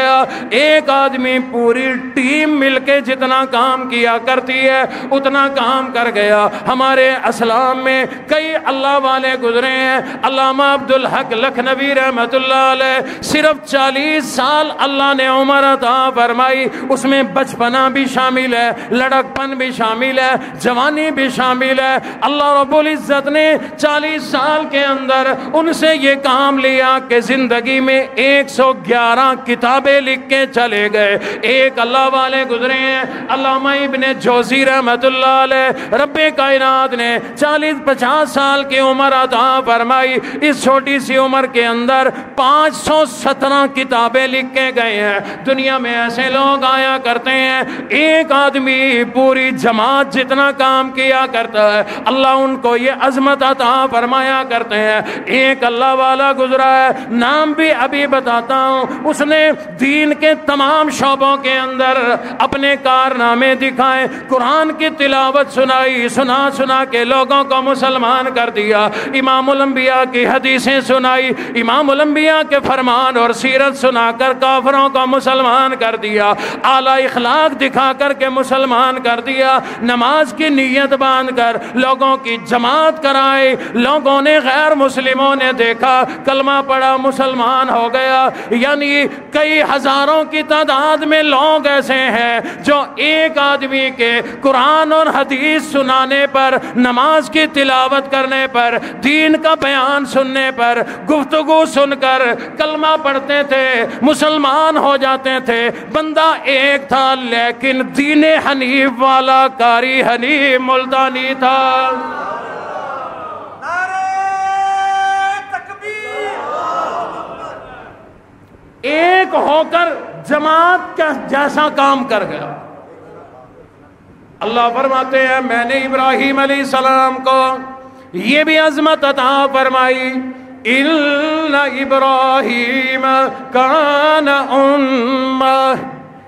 ایک آدمی پوری ٹیم مل کے جتنا کام کیا کرتی ہے اتنا کام کر گیا۔ ہمارے اسلام میں کئی اللہ والے گزرے ہیں، علامہ عبدالحق لکھنوی رحمت اللہ علیہ صرف 40 سال اللہ نے عمر عطا فرمائی، اس میں بچپنا بھی شامل ہے، لڑکپن بھی شامل ہے، جوانی بھی شامل ہے۔ اللہ رب العزت نے 40 سال کے اندر ان سے یہ کام لیا کہ زندگی میں 111 کتابیں لکھ کے چلے گئے۔ ایک اللہ والے گزرے ہیں علامہ ابن جوزی رحمت اللہ علیہ، رب کائنات نے 40-50 سال کی عمر عطا فرمائی، اس چھوٹی سی عمر کے اندر 517 کتابیں لکھ کے گئے ہیں۔ دنیا میں ایسے لوگ آیا کرتے ہیں، ایک آدمی پوری جماعت جتنا کام کیا کرتا ہے، اللہ ان کو یہ عظمت عطا فرمایا کرتے ہیں۔ ایک اللہ والا گزرا ہے، نام بھی ابھی بتاتا ہوں، اس نے دین کے تمام شعبوں کے اندر اپنے کارنامے دکھائے، قرآن کی تلاوت سنائی، سنا کے لوگوں کو مسلمان کر دیا، امام الانبیاء کی حدیثیں سنائی، امام الانبیاء کے فرمان اور سیرت سنا کر کافروں کو مسلمان کر دیا، اعلیٰ اخلاق دکھا کر کے مسلمان کر دیا، نماز کی نیت باندھ کر لوگوں کی جماعت کرائی، لوگوں نے غیر مسلموں نے دیکھا کلمہ پڑھا مسلمان ہو گیا۔ یعنی کئی ہزاروں کی تعداد میں لوگ ایسے ہیں جو ایک آدمی کے قرآن اور حدیث سنانے پر، نماز کی تلاوت کرنے پر، دین کا بیان سننے پر، گفتگو سن کر کلمہ پڑھتے تھے، مسلمان ہو جاتے تھے۔ بندہ ایک تھا لیکن دین حنیف والا قاری حنیف ملتانی تھا۔ ایک ہو کر جماعت کا جیسا کام کر گیا۔ اللہ فرماتے ہیں میں نے ابراہیم علیہ السلام کو یہ بھی عظمت عطا فرمائی، اِنَّ ابراہیم کان امہ،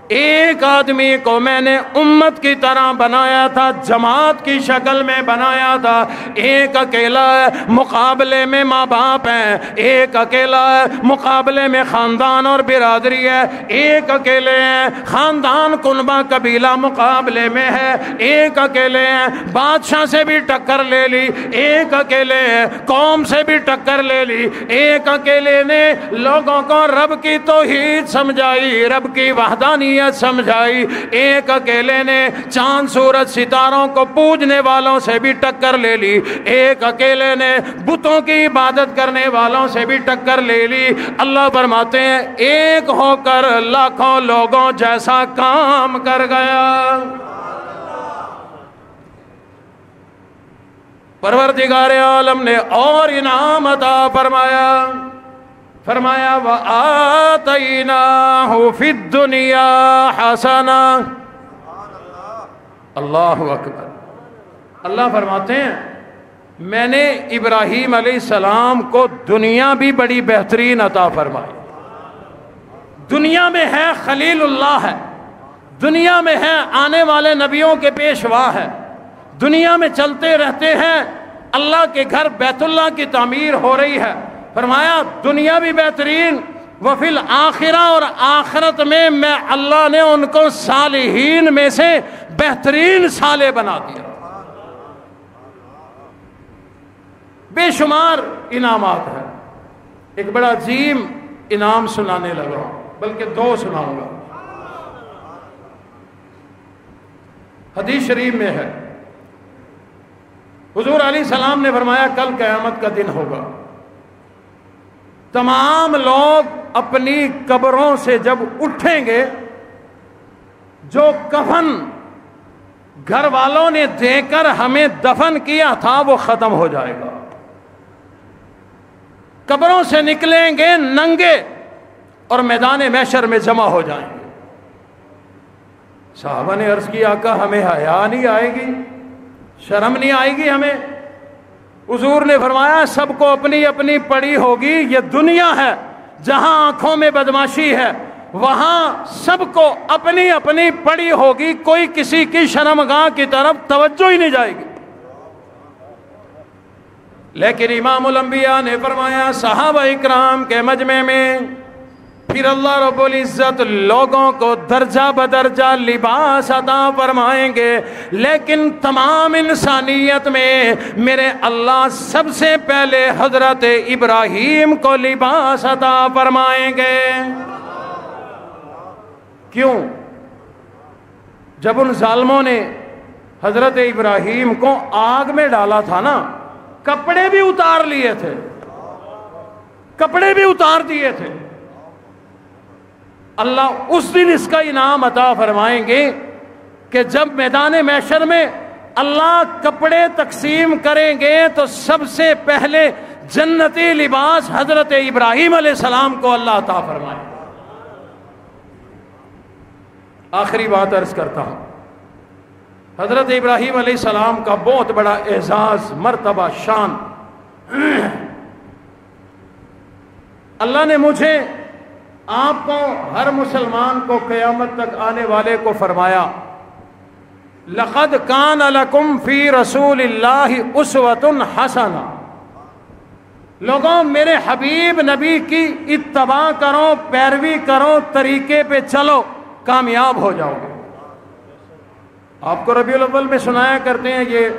ایک آدمی کو میں نے امت کی طرح بنایا تھا، جماعت کی شکل میں بنایا تھا۔ ایک اکیلا ہے، مقابلے میں ماں باپ ہیں، ایک اکیلا ہے، مقابلے میں خاندان اور برادری ہے، ایک اکیلے ہیں، خاندان کنبہ قبیلہ مقابلے میں ہے، ایک اکیلے ہیں، بادشاہ سے بھی ٹکر لے لی، ایک اکیلے ہیں، قوم سے بھی ٹکر لے لی، ایک اکیلے نے لوگوں کو رب کی توحید سمجھائی، رب کی وحدانیت سمجھائی، ایک اکیلے نے چاند سورج ستاروں کو پوجنے والوں سے بھی ٹکر لے لی، ایک اکیلے نے بتوں کی عبادت کرنے والوں سے بھی ٹکر لے لی۔ اللہ فرماتے ہیں ایک ہو کر لاکھوں لوگوں جیسا کام کر گیا۔ پروردگار عالم نے اور انعام عطا فرمایا، فرمایا وَآتَيْنَاهُ فِي الدُّنْيَا حَسَنًا۔ اللہ اکبر۔ اللہ فرماتے ہیں میں نے ابراہیم علیہ السلام کو دنیا بھی بڑی بہترین عطا فرمائی۔ دنیا میں ہے خلیل اللہ ہے، دنیا میں ہے آنے والے نبیوں کے پیشوا ہے، دنیا میں چلتے رہتے ہیں، اللہ کے گھر بیت اللہ کی تعمیر ہو رہی ہے۔ فرمایا دنیا بھی بہترین، وفی الآخرہ، اور آخرت میں اللہ نے ان کو صالحین میں سے بہترین صالح بنا دیا۔ بے شمار انعامات ہیں۔ ایک بڑا عظیم انعام سنانے لگا، بلکہ دو سناؤں گا۔ حدیث شریف میں ہے حضور علیہ السلام نے فرمایا کل قیامت کا دن ہوگا، تمام لوگ اپنی قبروں سے جب اٹھیں گے، جو کفن گھر والوں نے دے کر ہمیں دفن کیا تھا وہ ختم ہو جائے گا، قبروں سے نکلیں گے ننگے اور میدان محشر میں جمع ہو جائیں گے۔ صحابہ نے عرض کی آقا ہمیں حیا نہیں آئے گی، شرم نہیں آئے گی ہمیں؟ حضور نے فرمایا سب کو اپنی اپنی پڑی ہوگی، یہ دنیا ہے جہاں آنکھوں میں بدماشی ہے، وہاں سب کو اپنی اپنی پڑی ہوگی، کوئی کسی کی شرمگاہ کی طرف توجہ ہی نہیں جائے گی۔ لیکن امام الانبیاء نے فرمایا صحابہ اکرام کے مجمع میں پھر اللہ رب العزت لوگوں کو درجہ بدرجہ لباس عطا فرمائیں گے، لیکن تمام انسانیت میں میرے اللہ سب سے پہلے حضرت ابراہیم کو لباس عطا فرمائیں گے۔ کیوں؟ جب ان ظالموں نے حضرت ابراہیم کو آگ میں ڈالا تھا نا، کپڑے بھی اتار لیے تھے، کپڑے بھی اتار دیے تھے، اللہ اس دن اس کا انعام عطا فرمائیں گے کہ جب میدان محشر میں اللہ کپڑے تقسیم کریں گے تو سب سے پہلے جنتی لباس حضرت ابراہیم علیہ السلام کو اللہ عطا فرمائے۔ آخری بات عرض کرتا ہوں، حضرت ابراہیم علیہ السلام کا بہت بڑا اعزاز، مرتبہ، شان، اللہ نے مجھے آپ کو ہر مسلمان کو قیامت تک آنے والے کو فرمایا لقد کان لکم فی رسول اللہ اسوۃ حسنہ، لوگوں میرے حبیب نبی کی اتباع کرو، پیروی کرو، طریقے پہ چلو، کامیاب ہو جاؤ گے۔ آپ کو ربیع الاول میں سنایا کرتے ہیں، یہ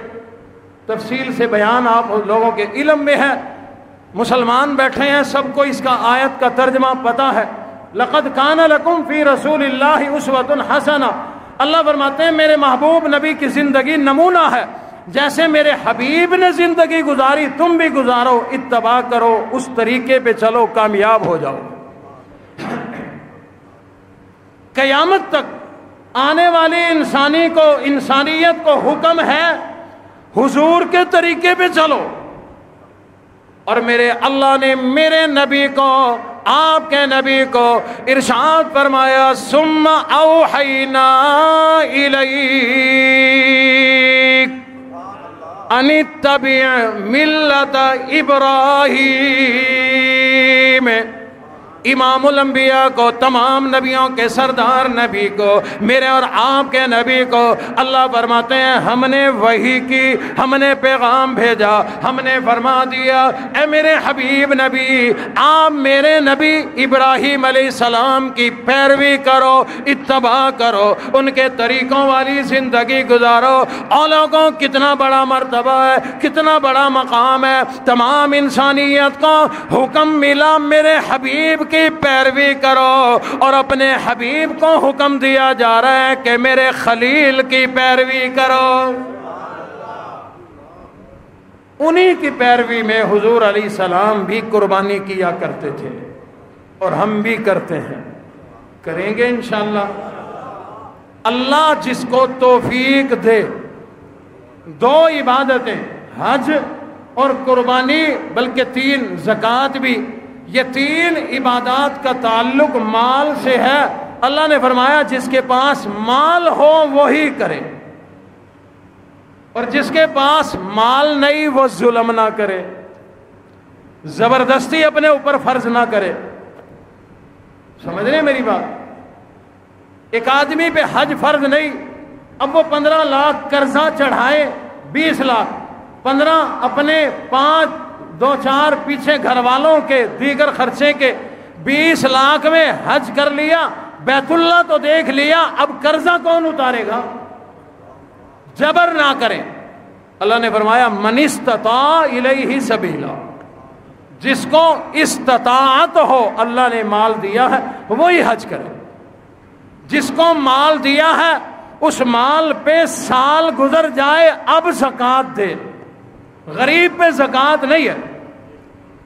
تفصیل سے بیان آپ لوگوں کے علم میں ہے، مسلمان بیٹھے ہیں سب کو اس کا آیت کا ترجمہ پتہ ہے۔ لقد کان لکم فی رسول اللہ اسوۃ حسنہ، اللہ فرماتے ہیں میرے محبوب نبی کی زندگی نمونہ ہے، جیسے میرے حبیب نے زندگی گزاری تم بھی گزارو، اتباع کرو، اس طریقے پہ چلو، کامیاب ہو جاؤ۔ قیامت تک آنے والی انسانیت کو حکم ہے حضور کے طریقے پہ چلو، اور میرے اللہ نے میرے نبی کو، آپ کے نبی کو ارشاد فرمایا ثم اوحینا الیک ان اتبع ملت ابراہیم۔ امام الانبیاء کو، تمام نبیوں کے سردار نبی کو، میرے اور آپ کے نبی کو اللہ فرماتے ہیں ہم نے وحی کی، ہم نے پیغام بھیجا، ہم نے فرما دیا اے میرے حبیب نبی، آپ میرے نبی ابراہیم علیہ السلام کی پیروی کرو، اتباع کرو، ان کے طریقوں والی زندگی گزارو۔ اور لوگوں کتنا بڑا مرتبہ ہے، کتنا بڑا مقام ہے، تمام انسانیت کو حکم ملا میرے حبیب کی پیروی کرو، اور اپنے حبیب کو حکم دیا جا رہا ہے کہ میرے خلیل کی پیروی کرو۔ انہی کی پیروی میں حضور علیہ السلام بھی قربانی کیا کرتے تھے، اور ہم بھی کرتے ہیں، کریں گے انشاءاللہ۔ اللہ جس کو توفیق دے، دو عبادتیں، حج اور قربانی، بلکہ 3 زکوٰۃ بھی، یہ 3 عبادات کا تعلق مال سے ہے۔ اللہ نے فرمایا جس کے پاس مال ہو وہی کرے، اور جس کے پاس مال نہیں وہ ظلم نہ کرے، زبردستی اپنے اوپر فرض نہ کرے۔ سمجھ رہے ہیں میری بات؟ ایک آدمی پہ حج فرض نہیں، اب وہ 15 لاکھ قرضہ چڑھائے، 20 لاکھ، 15 اپنے، 5 2-4 پیچھے گھر والوں کے دیگر خرچے کے، 20 لاکھ میں حج کر لیا، بیت اللہ تو دیکھ لیا، اب قرضہ کون اتارے گا؟ جبر نہ کریں۔ اللہ نے فرمایا من استطاع الیہ سبیلا، جس کو استطاعت ہو، اللہ نے مال دیا ہے وہی حج کرے۔ جس کو مال دیا ہے اس مال پہ سال گزر جائے اب زکوٰۃ دے، غریب پہ زکوٰۃ نہیں ہے۔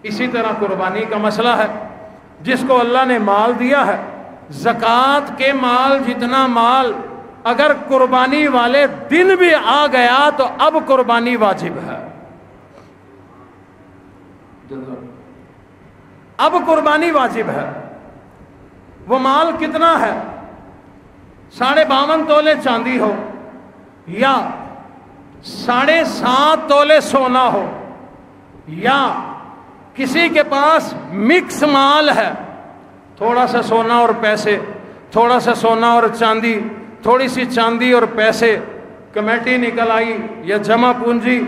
اسی طرح قربانی کا مسئلہ ہے، جس کو اللہ نے مال دیا ہے، زکوٰۃ کے مال جتنا مال اگر قربانی والے دن بھی آ گیا تو اب قربانی واجب ہے۔ اب قربانی واجب ہے۔ وہ مال کتنا ہے؟ 52.5 تولے چاندی ہو، یا 7.5 تولے سونا ہو، یا کسی کے پاس مکس مال ہے، تھوڑا سا سونا اور پیسے، تھوڑا سا سونا اور چاندی، تھوڑی سی چاندی اور پیسے، کمیٹی نکل آئی یا جمع پونجی،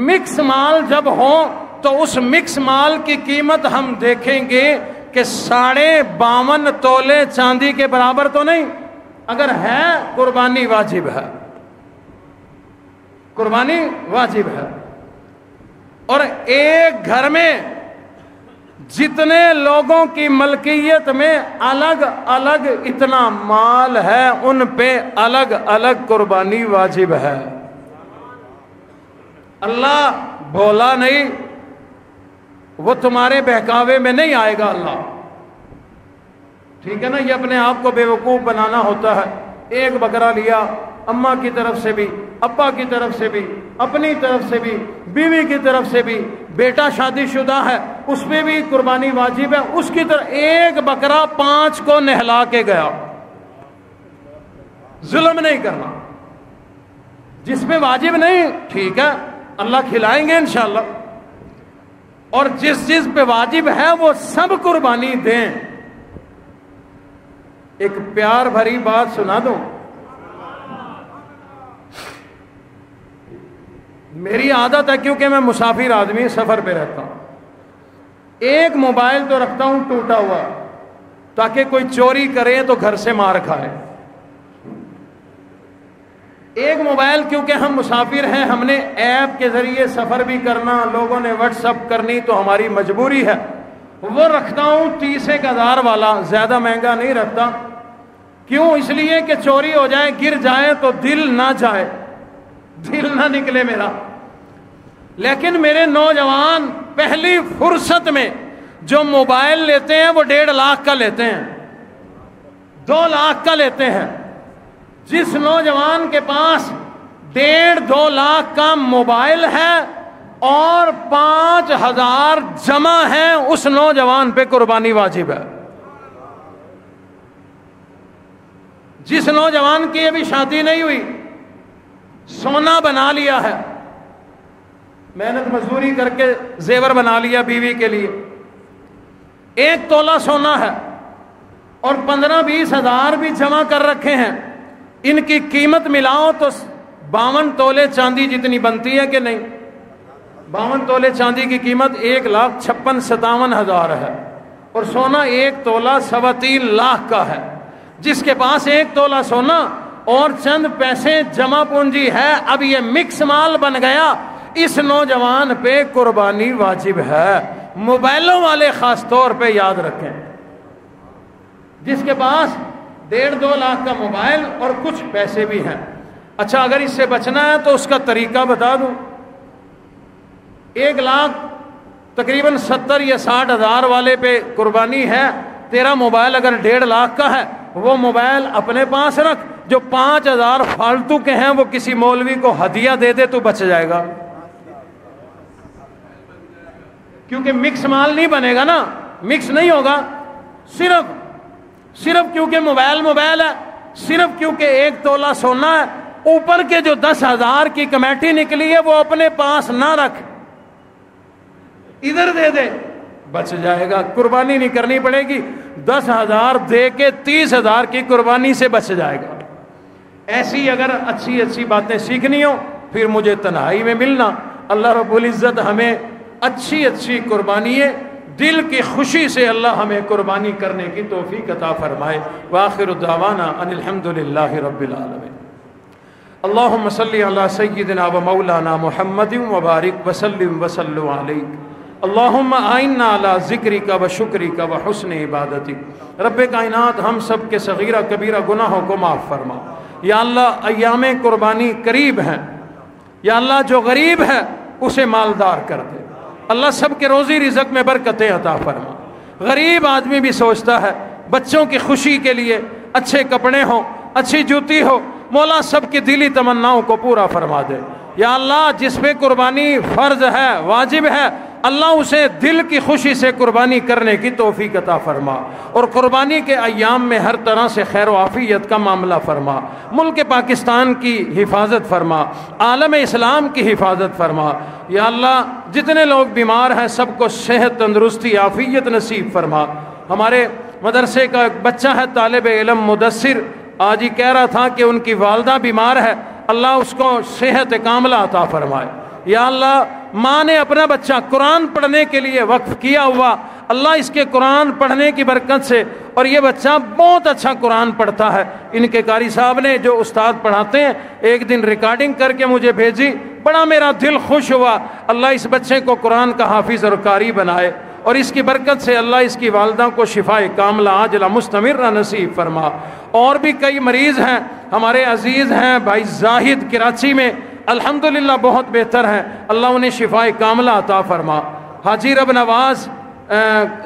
مکس مال جب ہو تو اس مکس مال کی قیمت ہم دیکھیں گے کہ 52.5 تولے چاندی کے برابر تو نہیں، اگر ہے قربانی واجب ہے، قربانی واجب ہے۔ اور ایک گھر میں جتنے لوگوں کی ملکیت میں الگ الگ اتنا مال ہے، ان پہ الگ الگ قربانی واجب ہے۔ اللہ بھولا نہیں، وہ تمہارے بہکاوے میں نہیں آئے گا اللہ، ٹھیک ہے نا؟ یہ اپنے آپ کو بے وقوف بنانا ہوتا ہے۔ ایک بکرا لیا، اماں کی طرف سے بھی، ابا کی طرف سے بھی، اپنی طرف سے بھی، بیوی کی طرف سے بھی، بیٹا شادی شدہ ہے اس پہ بھی قربانی واجب ہے، اس کی طرف ایک بکرا 5 کو نہلا کے گیا۔ ظلم نہیں کرنا، جس پہ واجب نہیں ٹھیک ہے اللہ کھلائیں گے انشاءاللہ، اور جس پہ واجب ہے وہ سب قربانی دیں۔ ایک پیار بھری بات سنا دوں. میری عادت ہے کیونکہ میں مسافر آدمی سفر پہ رہتا ہوں, ایک موبائل تو رکھتا ہوں ٹوٹا ہوا تاکہ کوئی چوری کرے تو گھر سے مار کھائے. ایک موبائل کیونکہ ہم مسافر ہیں, ہم نے ایپ کے ذریعے سفر بھی کرنا, لوگوں نے واٹس اپ کرنی تو ہماری مجبوری ہے, وہ رکھتا ہوں 30,000 والا, زیادہ مہنگا نہیں رکھتا. کیوں؟ اس لیے کہ چوری ہو جائے, گر جائے تو دل نہ جائے, دل نہ نکلے میرا. لیکن میرے نوجوان پہلی فرصت میں جو موبائل لیتے ہیں وہ 1.5 لاکھ کا لیتے ہیں, 2 لاکھ کا لیتے ہیں. جس نوجوان کے پاس 1.5-2 لاکھ کا موبائل ہے اور 5,000 جمع ہیں, اس نوجوان پہ قربانی واجب ہے. جس نوجوان کی ابھی شادی نہیں ہوئی, سونا بنا لیا ہے, محنت مزدوری کر کے زیور بنا لیا بیوی کے لیے, 1 تولہ سونا ہے اور 15-20 ہزار بھی جمع کر رکھے ہیں, ان کی قیمت ملاؤ تو 52 تولے چاندی جتنی بنتی ہے کہ نہیں؟ 52 تولے چاندی کی قیمت 1,56,57,000 ہے, اور سونا 1 تولہ 3.25 لاکھ کا ہے. جس کے پاس 1 تولہ سونا اور چند پیسے جمع پونجی ہے, اب یہ مکس مال بن گیا, اس نوجوان پہ قربانی واجب ہے. موبائلوں والے خاص طور پہ یاد رکھیں, جس کے پاس 1.5-2 لاکھ کا موبائل اور کچھ پیسے بھی ہیں. اچھا, اگر اس سے بچنا ہے تو اس کا طریقہ بتا دوں. 1 لاکھ تقریباً 70 یا 60 ہزار والے پہ قربانی ہے. تیرا موبائل اگر 1.5 لاکھ کا ہے, وہ موبائل اپنے پاس رکھ, جو 5,000 فالتو کے ہیں وہ کسی مولوی کو ہدیہ دے دے تو بچ جائے گا, کیونکہ مکس مال نہیں بنے گا نا, مکس نہیں ہوگا. صرف کیونکہ موبائل ہے, صرف کیونکہ 1 تولہ سونا ہے, اوپر کے جو 10,000 کی کمیٹی نکلی ہے وہ اپنے پاس نہ رکھ, ادھر دے دے, بچ جائے گا. قربانی نہیں کرنی پڑے گی, 10,000 دے کے 30,000 کی قربانی سے بچ جائے گا. ایسی اگر اچھی باتیں سیکھنی ہو پھر مجھے تنہائی میں ملنا. اللہ رب العزت ہمیں اچھی قربانی دل کی خوشی سے اللہ ہمیں قربانی کرنے کی توفیق عطا فرمائے. وآخر دعوانا ان الحمدللہ رب العالمین. اللہم صلی علی سیدنا و مولانا محمد وبارک وسلم وسلم علیک. اللہم آئنا علی ذکرک و شکرک و حسن عبادتک. رب کائنات ہم سب کے صغیرہ کبیرہ گناہوں کو معاف فرما. یا اللہ ایام قربانی قریب ہیں, یا اللہ جو غریب ہے اسے مالدار کر دے. اللہ سب کے روزی رزق میں برکتیں عطا فرما. غریب آدمی بھی سوچتا ہے بچوں کی خوشی کے لیے اچھے کپڑے ہوں, اچھی جوتی ہو, مولا سب کی دلی تمناؤں کو پورا فرما دے. یا اللہ جس پہ قربانی فرض ہے, واجب ہے, اللہ اسے دل کی خوشی سے قربانی کرنے کی توفیق عطا فرما, اور قربانی کے ایام میں ہر طرح سے خیر و عافیت کا معاملہ فرما. ملک پاکستان کی حفاظت فرما, عالم اسلام کی حفاظت فرما. یا اللہ جتنے لوگ بیمار ہیں سب کو صحت, تندرستی, عافیت نصیب فرما. ہمارے مدرسے کا ایک بچہ ہے طالب علم مدثر, آج ہی کہہ رہا تھا کہ ان کی والدہ بیمار ہے, اللہ اس کو صحت کاملہ عطا فرمائے. یا اللہ ماں نے اپنا بچہ قرآن پڑھنے کے لیے وقف کیا ہوا, اللہ اس کے قرآن پڑھنے کی برکت سے, اور یہ بچہ بہت اچھا قرآن پڑھتا ہے. ان کے قاری صاحب نے جو استاد پڑھاتے ہیں ایک دن ریکارڈنگ کر کے مجھے بھیجی, بڑا میرا دل خوش ہوا. اللہ اس بچے کو قرآن کا حافظ اور قاری بنائے, اور اس کی برکت سے اللہ اس کی والدہ کو شفاء کاملہ عاجلہ مستمرہ نصیب فرما. اور بھی کئی مریض ہیں ہمارے عزیز ہیں, بھائی زاہد کراچی میں الحمدللہ بہت بہتر ہیں, اللہ انہیں شفاء کاملہ عطا فرما. حاجی رب نواز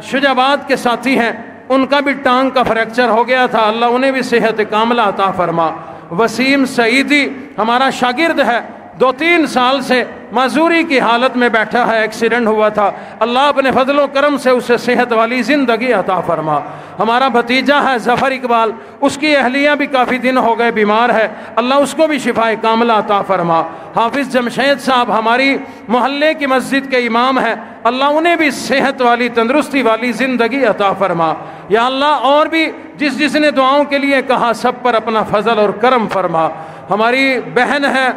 شجاباد کے ساتھی ہیں, ان کا بھی ٹانگ کا فریکچر ہو گیا تھا, اللہ انہیں بھی صحت کاملہ عطا فرما. وسیم سعیدی ہمارا شاگرد ہے, 2-3 سال سے معذوری کی حالت میں بیٹھا ہے، ایکسیڈنٹ ہوا تھا، اللہ اپنے فضل و کرم سے اسے صحت والی زندگی عطا فرما۔ ہمارا بھتیجا ہے ظفر اقبال، اس کی اہلیہ بھی کافی دن ہو گئے بیمار ہے، اللہ اس کو بھی شفائے کاملہ عطا فرما۔ حافظ جمشید صاحب ہماری محلے کی مسجد کے امام ہیں، اللہ انہیں بھی صحت والی تندرستی والی زندگی عطا فرما۔ یا اللہ اور بھی جس نے دعاؤں کے لیے کہا سب پر اپنا فضل اور کرم فرما۔ ہماری بہن ہے،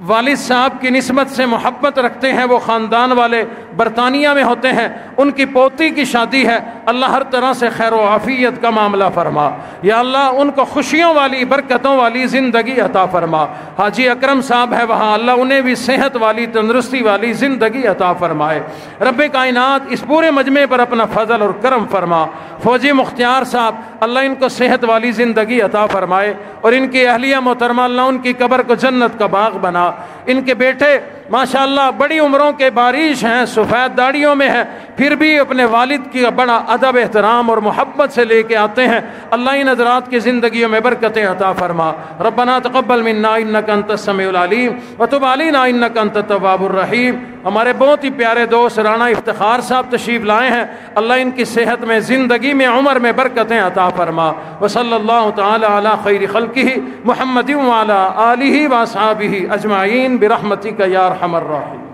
والد صاحب کی نسبت سے محبت رکھتے ہیں، وہ خاندان والے برطانیہ میں ہوتے ہیں، ان کی پوتی کی شادی ہے، اللہ ہر طرح سے خیر و عافیت کا معاملہ فرما۔ یا اللہ ان کو خوشیوں والی برکتوں والی زندگی عطا فرما۔ حاجی اکرم صاحب ہے وہاں، اللہ انہیں بھی صحت والی تندرستی والی زندگی عطا فرمائے۔ رب کائنات اس پورے مجمع پر اپنا فضل اور کرم فرما۔ فوجی مختار صاحب، اللہ ان کو صحت والی زندگی عطا فرمائے، اور ان کی اہلیہ محترمہ اللہ ان کی قبر کو جنت کا باغ بنا۔ ان کے بیٹے ماشاءاللہ بڑی عمروں کے بارش ہیں، سفید داڑھیوں میں ہیں، پھر بھی اپنے والد کی بڑا ادب احترام اور محبت سے لے کے آتے ہیں، اللہ ان حضرات کی زندگیوں میں برکتیں عطا فرما۔ ربنا تقبل منا انک انت السمیع العلیم وتب علینا انک انت التواب الرحیم۔ ہمارے بہت ہی پیارے دوست رانا افتخار صاحب تشریف لائے ہیں، اللہ ان کی صحت میں، زندگی میں، عمر میں برکتیں عطا فرما۔ وصلی اللہ تعالی علی خیر خلقہ محمد وعلی آلہ واصحابہ اجمعین برحمتک یا ارحم الراحمین۔